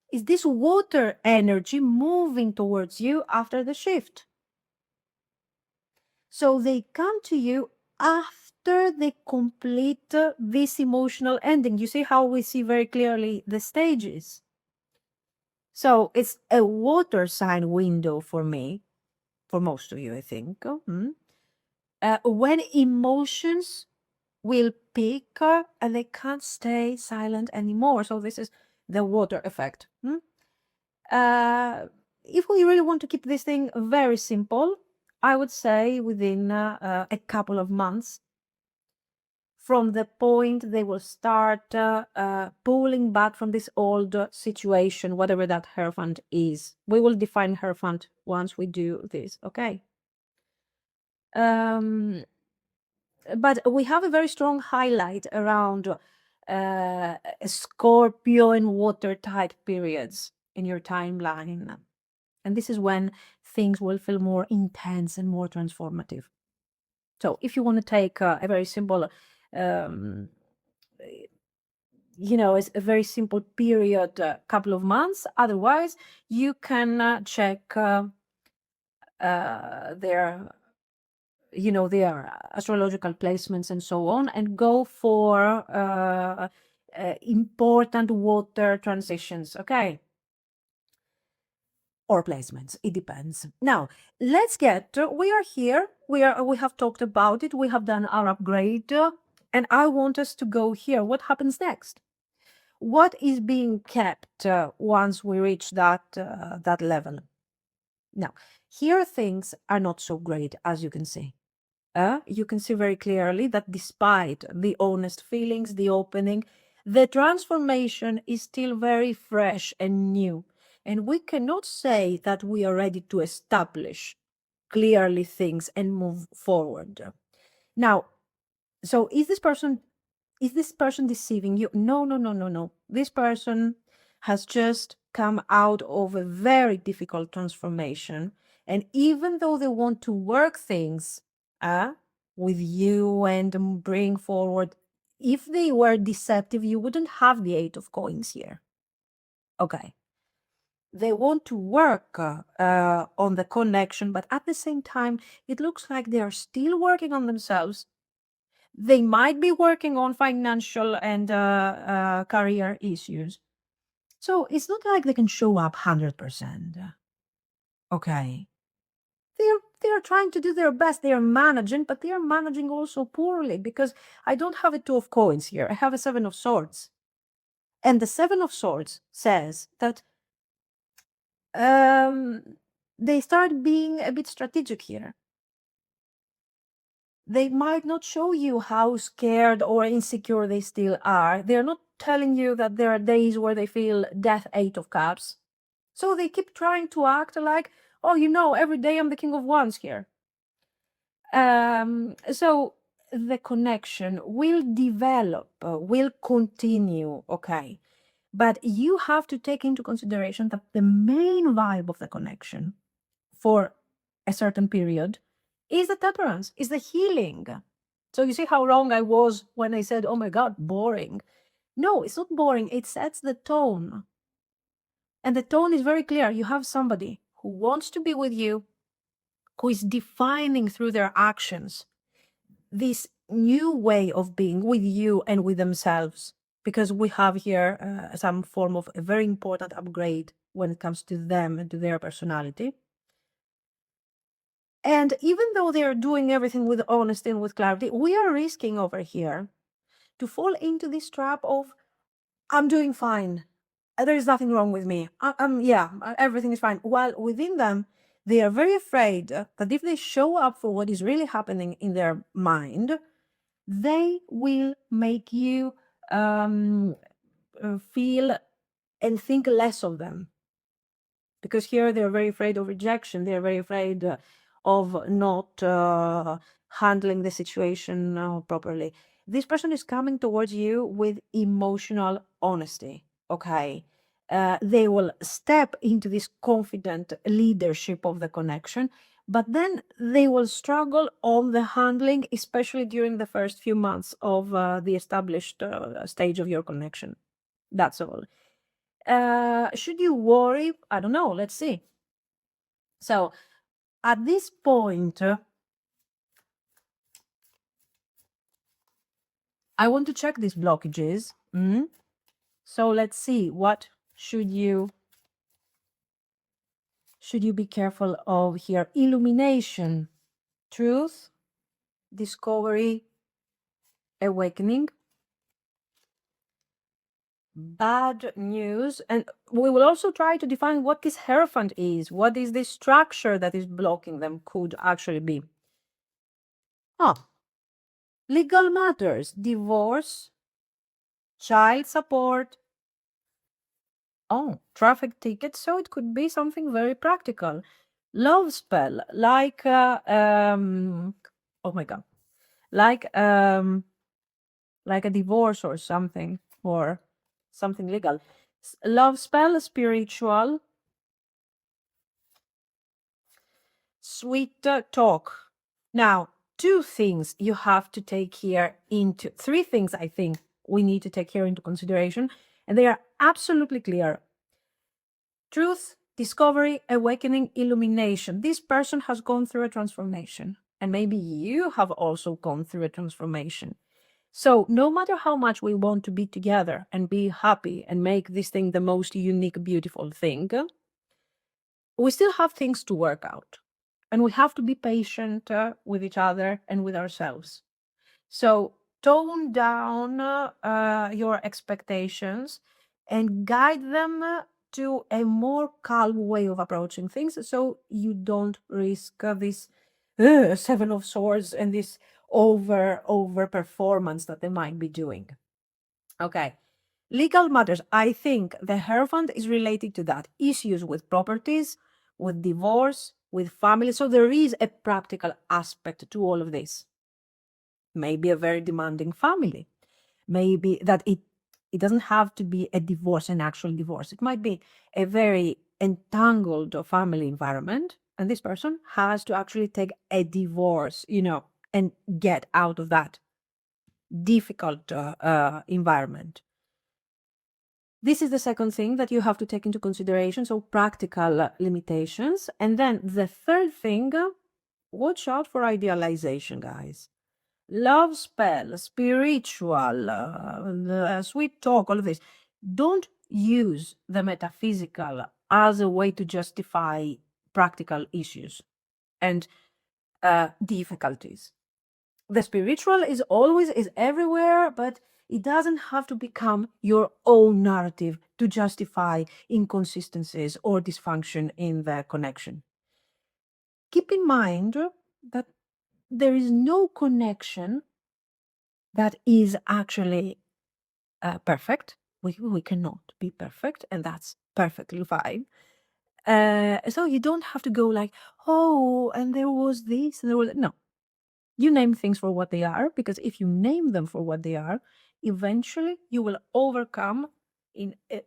is this water energy moving towards you after the shift. So they come to you after they complete this emotional ending. You see how we see very clearly the stages. So it's a water sign window for me, for most of you, I think. When emotions will peak and they can't stay silent anymore. So this is the water effect. If we really want to keep this thing very simple, I would say within a couple of months from the point they will start pulling back from this old situation, whatever that Hierophant is. We will define Hierophant once we do this, okay? But we have a very strong highlight around Scorpio and water type periods in your timeline. And this is when things will feel more intense and more transformative. So if you want to take a very simple, it's a very simple period, couple of months. Otherwise, you can check their astrological placements and so on, and go for important water transitions, okay? Or placements, it depends. Now, let's get, we are here, we have talked about it, we have done our upgrade, and I want us to go here. What happens next? What is being kept once we reach that level? Now, here things are not so great, as you can see. You can see very clearly that despite the honest feelings, the opening, the transformation is still very fresh and new. And we cannot say that we are ready to establish clearly things and move forward. Now, so is this person deceiving you? No. This person has just come out of a very difficult transformation. And even though they want to work things with you and bring forward, if they were deceptive, you wouldn't have the Eight of Coins here. Okay. They want to work on the connection, but at the same time, it looks like they are still working on themselves. They might be working on financial and career issues. So it's not like they can show up 100%. Okay. They are trying to do their best. They are managing, but they are managing also poorly, because I don't have a Two of Coins here. I have a Seven of Swords. And the Seven of Swords says that they start being a bit strategic here. They might not show you how scared or insecure they still are. They're not telling you that there are days where they feel death 8 of cups. So they keep trying to act like, oh, every day I'm the king of wands here. So the connection will develop, will continue, okay? But you have to take into consideration that the main vibe of the connection for a certain period is the temperance, is the healing. So you see how wrong I was when I said, oh my God, boring. No, it's not boring. It sets the tone. And the tone is very clear. You have somebody who wants to be with you, who is defining through their actions this new way of being with you and with themselves. Because we have here some form of a very important upgrade when it comes to them and to their personality. And even though they are doing everything with honesty and with clarity, we are risking over here to fall into this trap of, I'm doing fine. There is nothing wrong with me. Everything is fine. While within them, they are very afraid that if they show up for what is really happening in their mind, they will make you feel and think less of them. Because here they're very afraid of rejection. They're very afraid of not handling the situation properly. This person is coming towards you with emotional honesty, okay? They will step into this confident leadership of the connection, but then they will struggle on the handling, especially during the first few months of the established stage of your connection. That's all. Should you worry? I don't know. Let's see. So at this point, I want to check these blockages. So let's see. What should you be careful of here? Illumination, truth, discovery, awakening, bad news. And we will also try to define what this hierophant is. What is the structure that is blocking them could actually be. Legal matters, divorce, child support. Oh, traffic tickets. So it could be something very practical. Love spell, like oh my God, like a divorce or something, or something legal. Love spell, spiritual, sweet talk. Now, three things I think we need to take here into consideration, and they are absolutely clear. Truth, discovery, awakening, illumination. This person has gone through a transformation, and maybe you have also gone through a transformation. So no matter how much we want to be together and be happy and make this thing the most unique, beautiful thing, we still have things to work out. And we have to be patient with each other and with ourselves. So tone down your expectations and guide them to a more calm way of approaching things, so you don't risk this Seven of Swords and this over performance that they might be doing. Okay. Legal matters. I think the Hierophant is related to that. Issues with properties, with divorce, with family. So there is a practical aspect to all of this. Maybe a very demanding family. Maybe that it doesn't have to be a divorce, an actual divorce. It might be a very entangled family environment, and this person has to actually take a divorce, and get out of that difficult environment. This is the second thing that you have to take into consideration, so practical limitations. And then the third thing, watch out for idealization, guys. Love spell, spiritual, sweet talk, all of this. Don't use the metaphysical as a way to justify practical issues and difficulties. The spiritual is everywhere, but it doesn't have to become your own narrative to justify inconsistencies or dysfunction in the connection. keep in mind that there is no connection that is actually perfect. We cannot be perfect, and that's perfectly fine. So you don't have to go like, oh, and there was this, and there was no. You name things for what they are, because if you name them for what they are, eventually you will overcome in a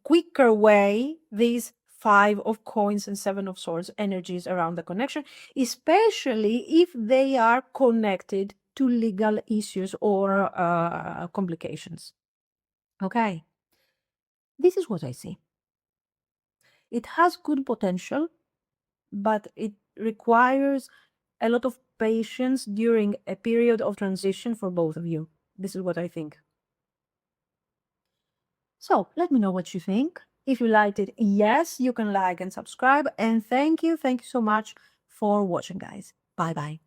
quicker way these five of coins and seven of swords energies around the connection, especially if they are connected to legal issues or complications. Okay, this is what I see. It has good potential, but it requires a lot of patience during a period of transition for both of you. This is what I think. So let me know what you think. If you liked it, yes, you can like and subscribe. And thank you so much for watching, guys. Bye bye.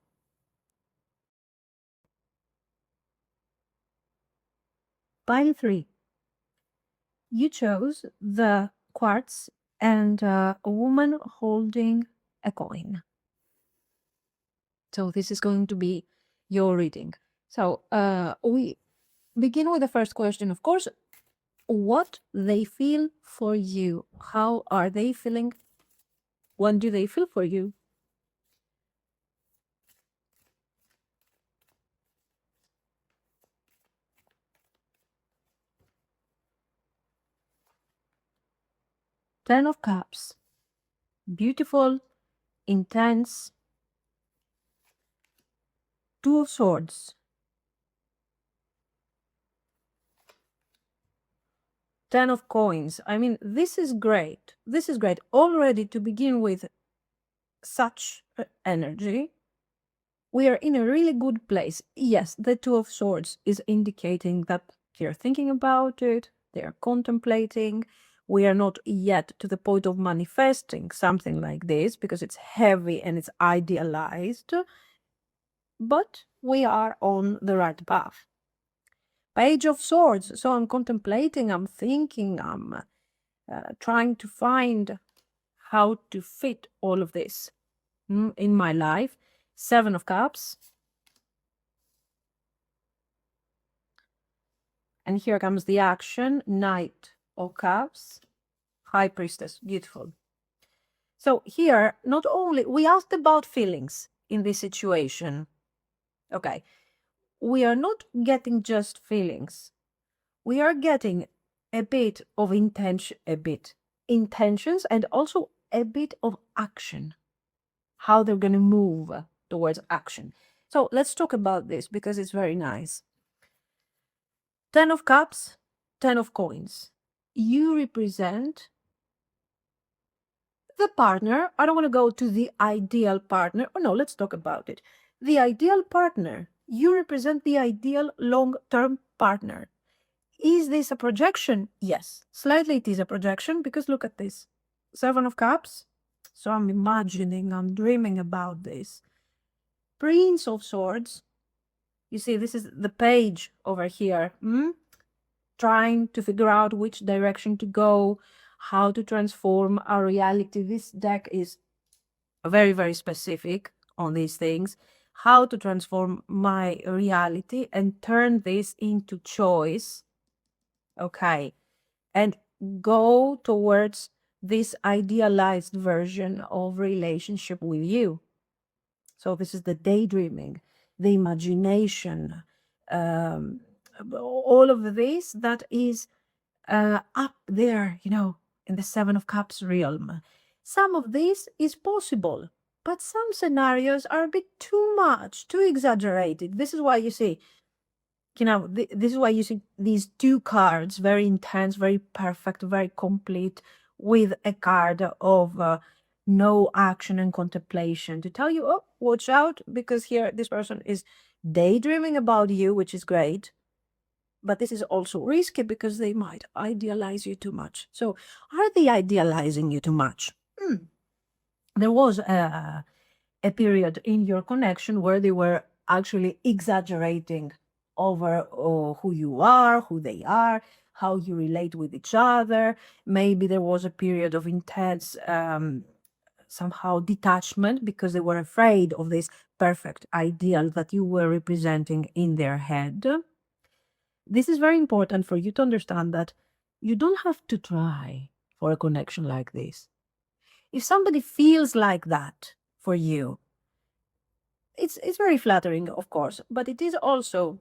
Pile 3. You chose the quartz and a woman holding a coin. So this is going to be your reading. So we begin with the first question, of course. What they feel for you. How are they feeling? What do they feel for you? Ten of Cups. Beautiful, intense. Two of Swords. Ten of Coins. I mean, this is great. This is great. Already to begin with such energy, we are in a really good place. Yes, the Two of Swords is indicating that they're thinking about it, they're contemplating. We are not yet to the point of manifesting something like this because it's heavy and it's idealized, but we are on the right path. Page of Swords. So I'm contemplating, I'm thinking, I'm trying to find how to fit all of this in my life. Seven of Cups. And here comes the action. Knight of Cups. High Priestess. Beautiful. So here, not only, we asked about feelings in this situation. Okay. We are not getting just feelings. We are getting a bit of intentions and also a bit of action. How they're going to move towards action. So let's talk about this because it's very nice. Ten of Cups, Ten of Coins. You represent the partner. I don't want to go to the ideal partner. Oh no, let's talk about it. The ideal partner. You represent the ideal long-term partner. Is this a projection? Yes, slightly it is a projection because look at this. Seven of Cups. So I'm imagining, I'm dreaming about this. Prince of Swords. You see, this is the page over here. Trying to figure out which direction to go, how to transform our reality. This deck is very, very specific on these things. How to transform my reality and turn this into choice. Okay. And go towards this idealized version of relationship with you. So this is the daydreaming, the imagination, all of this that is up there, you know, in the Seven of Cups realm. Some of this is possible, but some scenarios are a bit too much, too exaggerated. This is why you see, you know, this is why you see these two cards, very intense, very perfect, very complete, with a card of no action and contemplation to tell you, oh, watch out, because here this person is daydreaming about you, which is great. But this is also risky because they might idealize you too much. So are they idealizing you too much? There was a period in your connection where they were actually exaggerating over who you are, who they are, how you relate with each other. Maybe there was a period of intense somehow detachment because they were afraid of this perfect ideal that you were representing in their head. This is very important for you to understand that you don't have to try for a connection like this. If somebody feels like that for you, it's very flattering, of course, but it is also,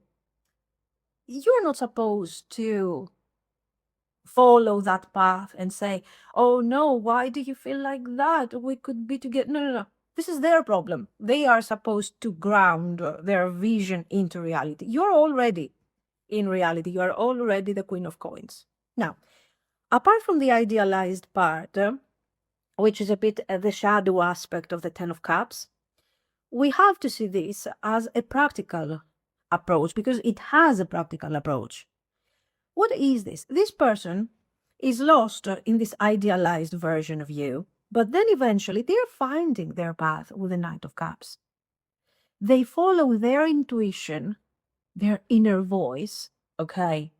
you're not supposed to follow that path and say, oh no, why do you feel like that? We could be together. No, no, no. This is their problem. They are supposed to ground their vision into reality. You're already in reality. You are already the Queen of Coins. Now, apart from the idealized part, which is a bit the shadow aspect of the Ten of Cups, we have to see this as a practical approach because it has a practical approach. What is this? This person is lost in this idealized version of you, but then eventually they're finding their path with the Knight of Cups. They follow their intuition, their inner voice, okay?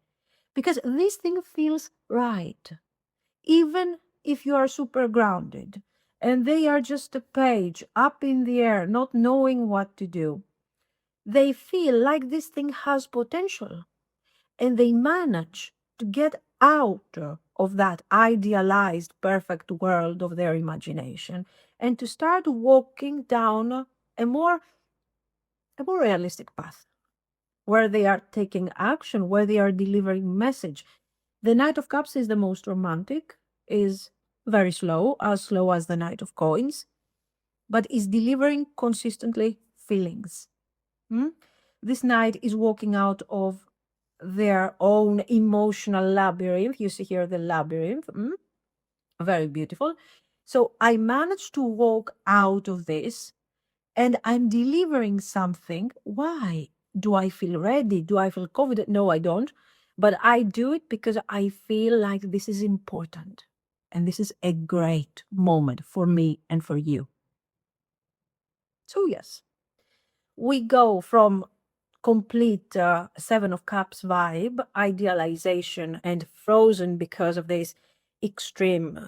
Because this thing feels right. Even if you are super grounded and they are just a page up in the air, not knowing what to do, they feel like this thing has potential and they manage to get out of that idealized perfect world of their imagination and to start walking down a more realistic path where they are taking action, where they are delivering message. The Knight of Cups is the most romantic, is very slow as the Knight of Coins, but is delivering consistently feelings. This knight is walking out of their own emotional labyrinth. You see here the labyrinth. Very beautiful. So I managed to walk out of this and I'm delivering something. Why? Do I feel ready? Do I feel confident? No, I don't. But I do it because I feel like this is important. And this is a great moment for me and for you. So yes, we go from complete Seven of Cups vibe, idealization, and frozen because of this extreme,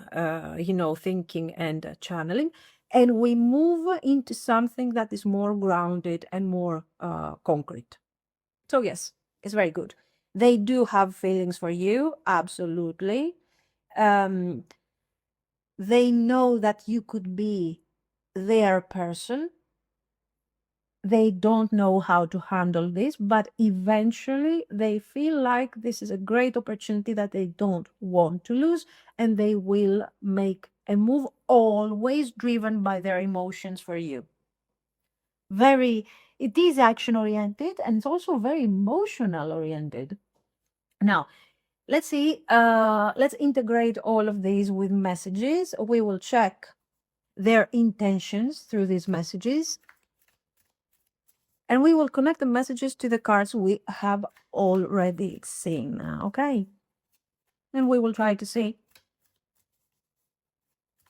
thinking and channeling. And we move into something that is more grounded and more concrete. So yes, it's very good. They do have feelings for you, absolutely. They know that you could be their person. They don't know how to handle this, but eventually they feel like this is a great opportunity that they don't want to lose, and they will make a move always driven by their emotions for you. It is action oriented and it's also very emotional oriented. Now, let's see, let's integrate all of these with messages. We will check their intentions through these messages. And we will connect the messages to the cards we have already seen, okay? And we will try to see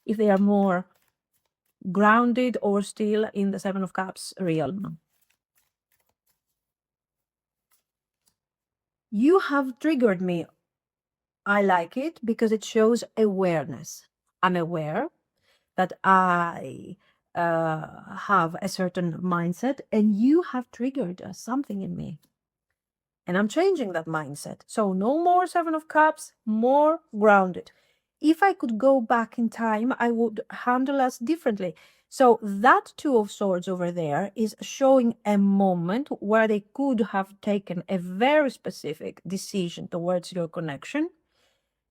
if they are more grounded or still in the Seven of Cups realm. You have triggered me. I like it because it shows awareness. I'm aware that I have a certain mindset and you have triggered something in me. And I'm changing that mindset. So no more Seven of Cups, more grounded. If I could go back in time, I would handle us differently. So that Two of Swords over there is showing a moment where they could have taken a very specific decision towards your connection.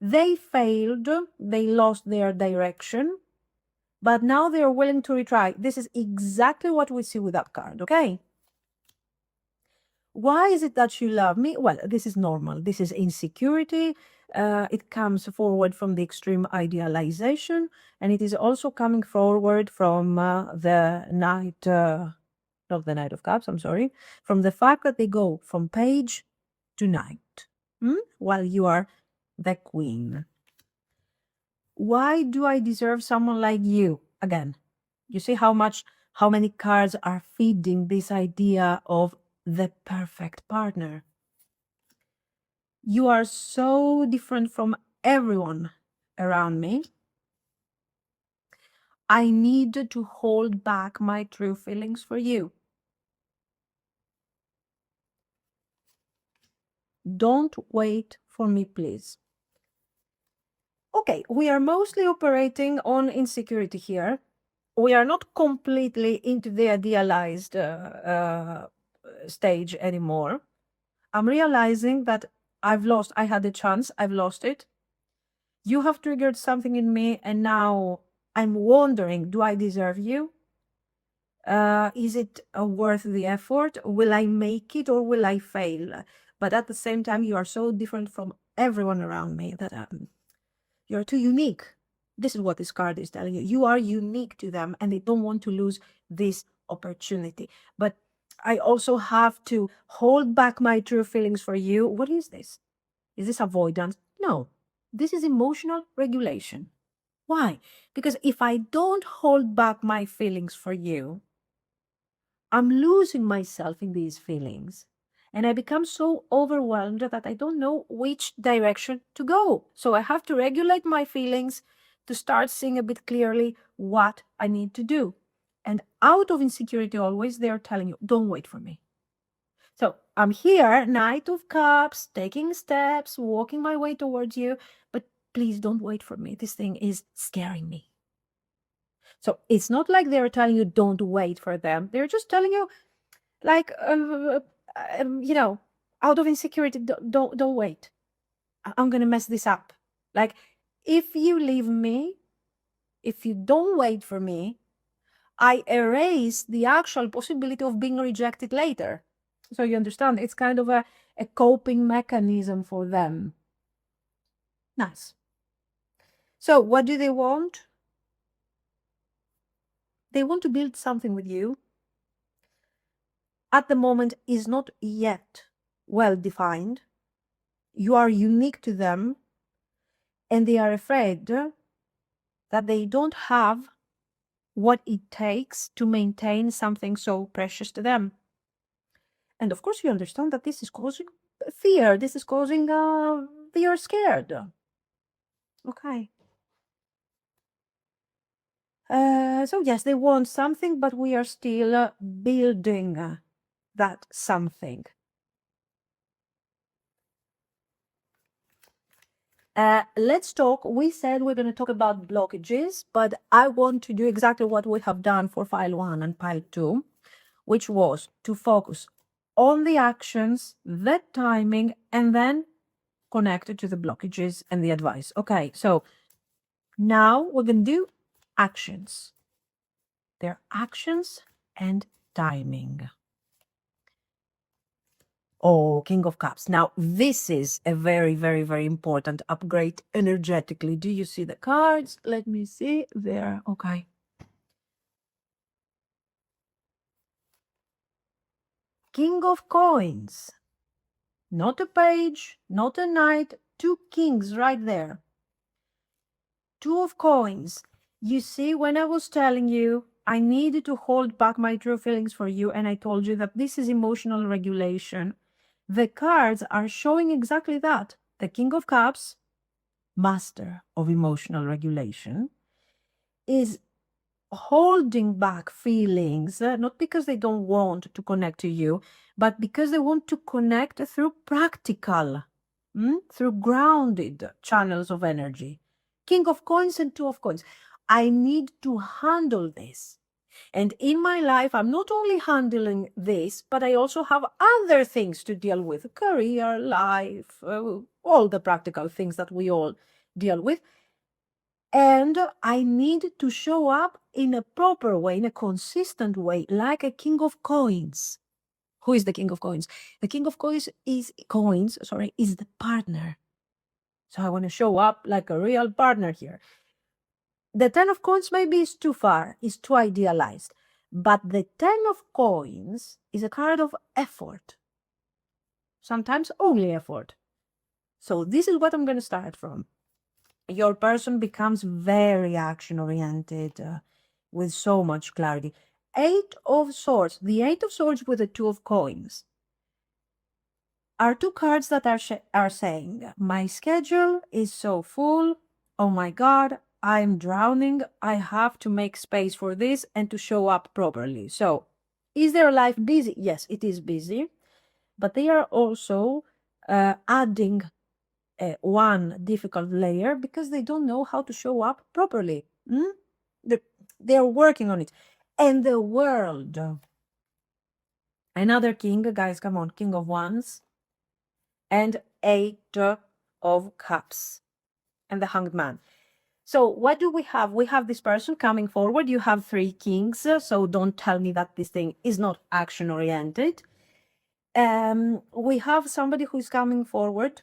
They failed, they lost their direction, but now they are willing to retry. This is exactly what we see with that card, okay? Why is it that you love me? Well, this is normal. This is insecurity. It comes forward from the extreme idealization, and it is also coming forward from the Knight, not the Knight of Cups, I'm sorry, from the fact that they go from page to knight, while you are the queen. Why do I deserve someone like you? Again, you see how many cards are feeding this idea of the perfect partner. You are so different from everyone around me. I need to hold back my true feelings for you. Don't wait for me, please. Okay, we are mostly operating on insecurity here. We are not completely into the idealized stage anymore. I'm realizing that I had a chance, I've lost it. You have triggered something in me, and now I'm wondering, do I deserve you? Is it worth the effort? Will I make it or will I fail? But at the same time, you are so different from everyone around me that you're too unique. This is what this card is telling you. You are unique to them and they don't want to lose this opportunity. But I also have to hold back my true feelings for you. What is this? Is this avoidance? No, this is emotional regulation. Why? Because if I don't hold back my feelings for you, I'm losing myself in these feelings. And I become so overwhelmed that I don't know which direction to go. So I have to regulate my feelings to start seeing a bit clearly what I need to do. And out of insecurity, always they're telling you, don't wait for me. So I'm here, Knight of Cups, taking steps, walking my way towards you, but please don't wait for me. This thing is scaring me. So it's not like they're telling you don't wait for them. They're just telling you, like, out of insecurity, don't wait. I'm gonna mess this up. Like, if you leave me, if you don't wait for me, I erase the actual possibility of being rejected later. So you understand, it's kind of a coping mechanism for them. Nice. So what do they want? They want to build something with you. At the moment is not yet well defined. You are unique to them, and they are afraid that they don't have what it takes to maintain something so precious to them. And of course, you understand that this is causing fear. This is causing, they are scared. Okay. So yes, they want something, but we are still building that something. Let's talk. We said we're going to talk about blockages, but I want to do exactly what we have done for file 1 and file 2, which was to focus on the actions, the timing, and then connect it to the blockages and the advice. Okay, so now we're going to do actions. Their actions and timing. Oh, King of Cups. Now, this is a very, very, very important upgrade energetically. Do you see the cards? Let me see. There. Okay. King of Coins. Not a page, not a knight. 2 kings right there. 2 of Coins. You see, when I was telling you I needed to hold back my true feelings for you, and I told you that this is emotional regulation, the cards are showing exactly that. The King of Cups, master of emotional regulation, is holding back feelings, not because they don't want to connect to you, but because they want to connect through practical, through grounded channels of energy. King of Coins and 2 of Coins. I need to handle this. And in my life, I'm not only handling this, but I also have other things to deal with. Career, life, all the practical things that we all deal with. And I need to show up in a proper way, in a consistent way, like a King of Coins. Who is the King of Coins? The King of Coins is the partner. So I want to show up like a real partner here. The 10 of Coins maybe is too far, is too idealized. But the 10 of Coins is a card of effort. Sometimes only effort. So this is what I'm going to start from. Your person becomes very action-oriented with so much clarity. 8 of Swords. The 8 of Swords with the 2 of Coins are 2 cards that are saying, my schedule is so full. Oh my God, I'm drowning. I have to make space for this and to show up properly. So, is their life busy? Yes, it is busy, but they are also adding one difficult layer because they don't know how to show up properly. They're working on it. And the world, another king, guys, come on, king of wands, and 8 of cups, and the hanged man. So what do we have? We have this person coming forward. You have 3 kings, so don't tell me that this thing is not action oriented. We have somebody who's coming forward.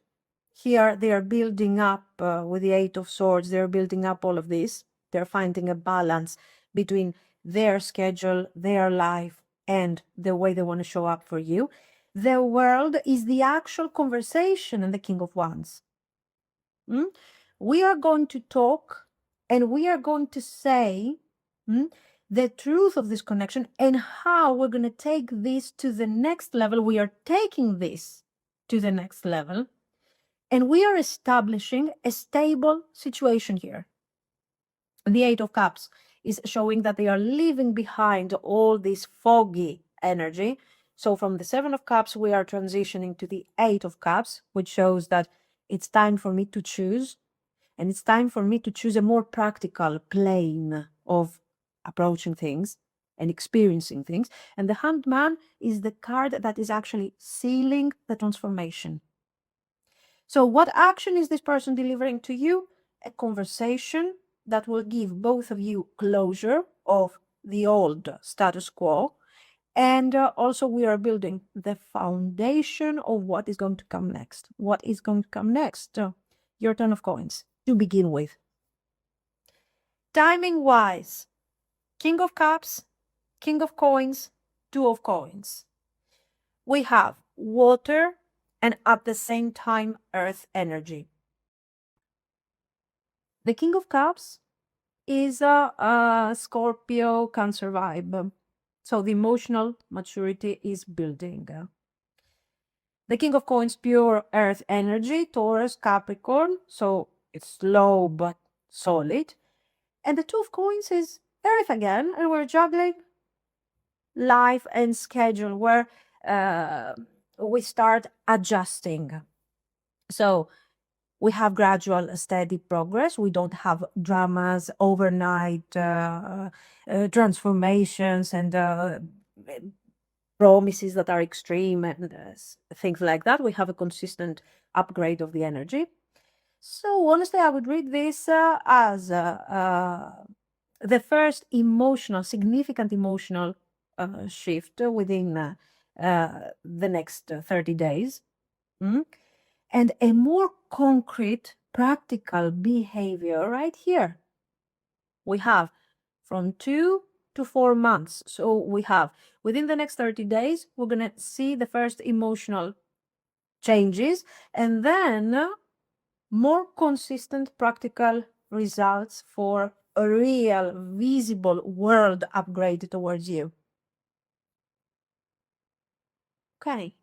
Here they are building up with the 8 of swords. They're building up all of this. They're finding a balance between their schedule, their life, and the way they want to show up for you. The world is the actual conversation and the king of wands. We are going to talk and we are going to say the truth of this connection and how we're going to take this to the next level. We are taking this to the next level and we are establishing a stable situation here. The 8 of cups is showing that they are leaving behind all this foggy energy. So from the 7 of cups, we are transitioning to the 8 of cups, which shows that it's time for me to choose. And it's time for me to choose a more practical plane of approaching things and experiencing things. And the hanged man is the card that is actually sealing the transformation. So what action is this person delivering to you? A conversation that will give both of you closure of the old status quo. And also we are building the foundation of what is going to come next. What is going to come next? Your turn of coins to begin with. Timing wise, king of cups, king of coins, 2 of coins. We have water and at the same time earth energy. The king of cups is a Scorpio Cancer vibe. So the emotional maturity is building. The king of coins, pure earth energy, Taurus, Capricorn. So it's slow but solid. And the 2 of coins is earth again, and we're juggling life and schedule where we start adjusting. So we have gradual, steady progress. We don't have dramas, overnight transformations, and promises that are extreme and things like that. We have a consistent upgrade of the energy. So honestly, I would read this as the first significant emotional shift within the next 30 days. And a more concrete, practical behavior right here. We have from 2 to 4 months. So we have within the next 30 days, we're going to see the first emotional changes and then more consistent practical results for a real visible world upgrade towards you. Okay.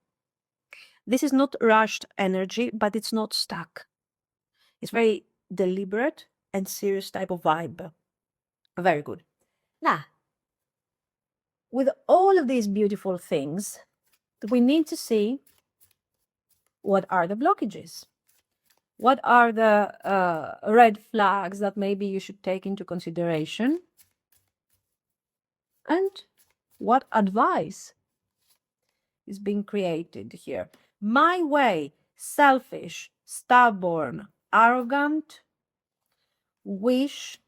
This is not rushed energy, but it's not stuck. It's very deliberate and serious type of vibe. Very good. Now, with all of these beautiful things, we need to see what are the blockages. What are the red flags that maybe you should take into consideration? And what advice is being created here? My way, selfish, stubborn, arrogant, wish.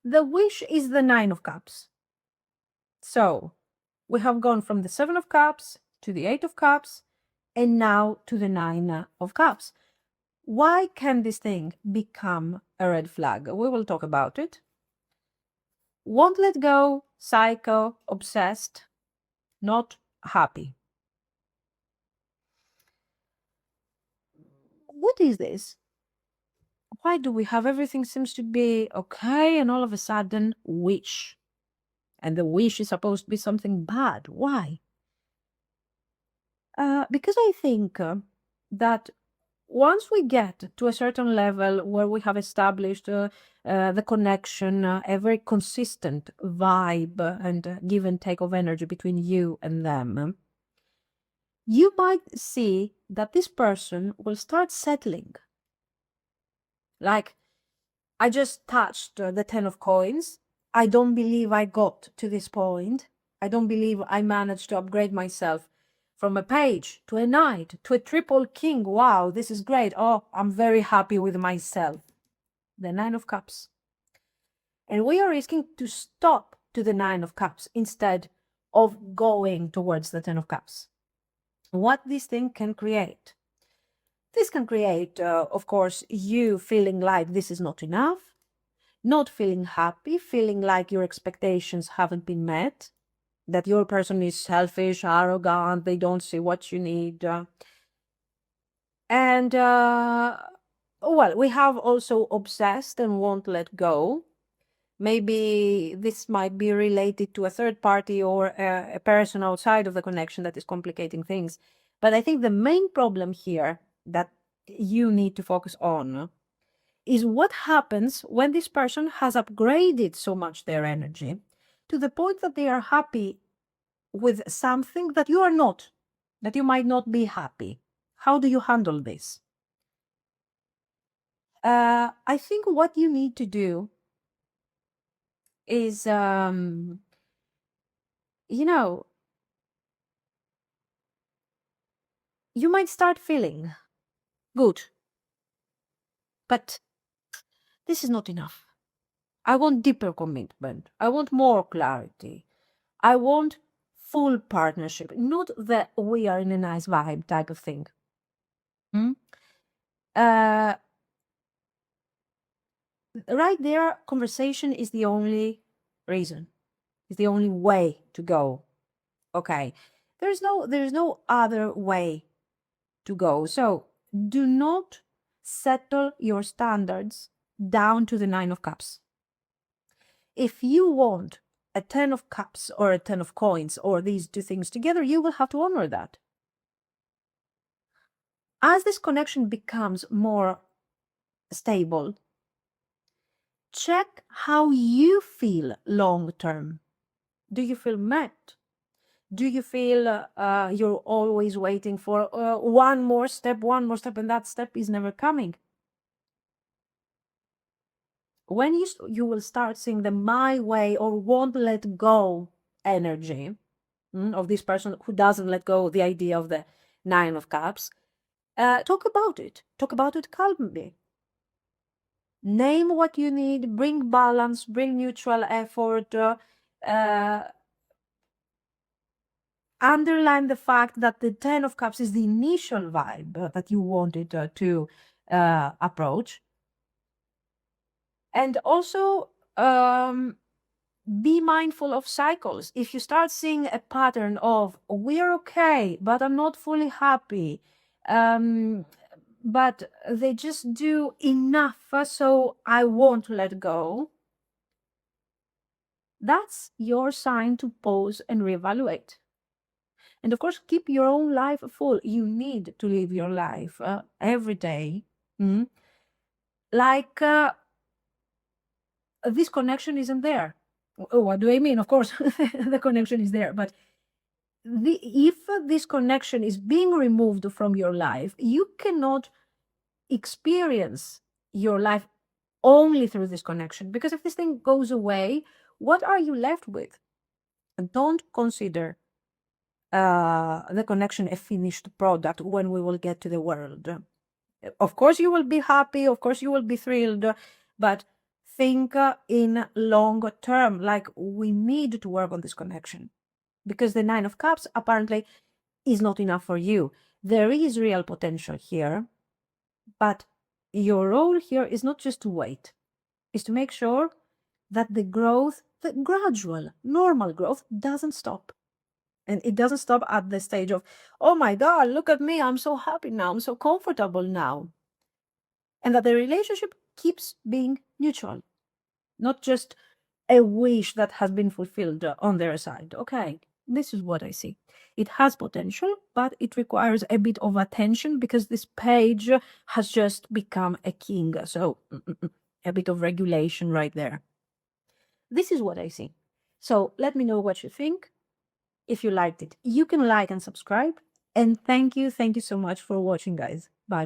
The wish is the 9 of cups. So we have gone from the 7 of cups to the 8 of cups and now to the 9 of cups. Why can this thing become a red flag? We will talk about it. Won't let go, psycho, obsessed, not happy. What is this? Why do we have everything seems to be okay and all of a sudden wish? And the wish is supposed to be something bad. Why? Because I think that once we get to a certain level where we have established the connection, a very consistent vibe and give and take of energy between you and them, you might see that this person will start settling. Like, I just touched the 10 of coins. I don't believe I got to this point. I don't believe I managed to upgrade myself from a page to a knight to a triple king. Wow, this is great. Oh, I'm very happy with myself. The 9 of cups. And we are risking to stop to the 9 of cups instead of going towards the 10 of cups. What this thing can create? This can create, of course, you feeling like this is not enough, not feeling happy, feeling like your expectations haven't been met, that your person is selfish, arrogant, they don't see what you need. And, well, we have also obsessed and won't let go. Maybe this might be related to a third party or a person outside of the connection that is complicating things. But I think the main problem here that you need to focus on is what happens when this person has upgraded so much their energy to the point that they are happy with something that you are not, that you might not be happy. How do you handle this? I think what you need to do is, you know, you might start feeling good, but this is not enough. I want deeper commitment. I want more clarity. I want full partnership, not that we are in a nice vibe type of thing. Hmm? Uh, right there, conversation is the only reason, is the only way to go. Okay, there's no other way to go. So do not settle your standards down to the 9 of cups. If you want a 10 of cups or a 10 of coins or these two things together, you will have to honor that. As this connection becomes more stable, check how you feel long term. Do you feel met? Do you feel you're always waiting for one more step, and that step is never coming? When you will start seeing the my way or won't let go energy of this person who doesn't let go the idea of the 9 of cups, talk about it. Talk about it calmly. Name what you need, bring balance, bring mutual effort, underline the fact that the 10 of cups is the initial vibe that you wanted to approach. And also be mindful of cycles. If you start seeing a pattern of we're okay, but I'm not fully happy, but they just do enough so I won't let go, that's your sign to pause and reevaluate. And of course, keep your own life full. You need to live your life every day. Like this connection isn't there. Oh, what do I mean? Of course, the connection is there. But if this connection is being removed from your life, you cannot experience your life only through this connection. Because if this thing goes away, what are you left with? Don't consider the connection a finished product when we will get to the world. Of course, you will be happy. Of course, you will be thrilled. But think in long term, like we need to work on this connection. Because the 9 of cups apparently is not enough for you. There is real potential here. But your role here is not just to wait. Is to make sure that the growth, the gradual, normal growth doesn't stop. And it doesn't stop at the stage of, oh my God, look at me. I'm so happy now. I'm so comfortable now. And that the relationship keeps being mutual, not just a wish that has been fulfilled on their side. Okay. This is what I see. It has potential, but it requires a bit of attention because this page has just become a king. So a bit of regulation right there. This is what I see. So let me know what you think. If you liked it, you can like and subscribe. And thank you so much for watching, guys. Bye.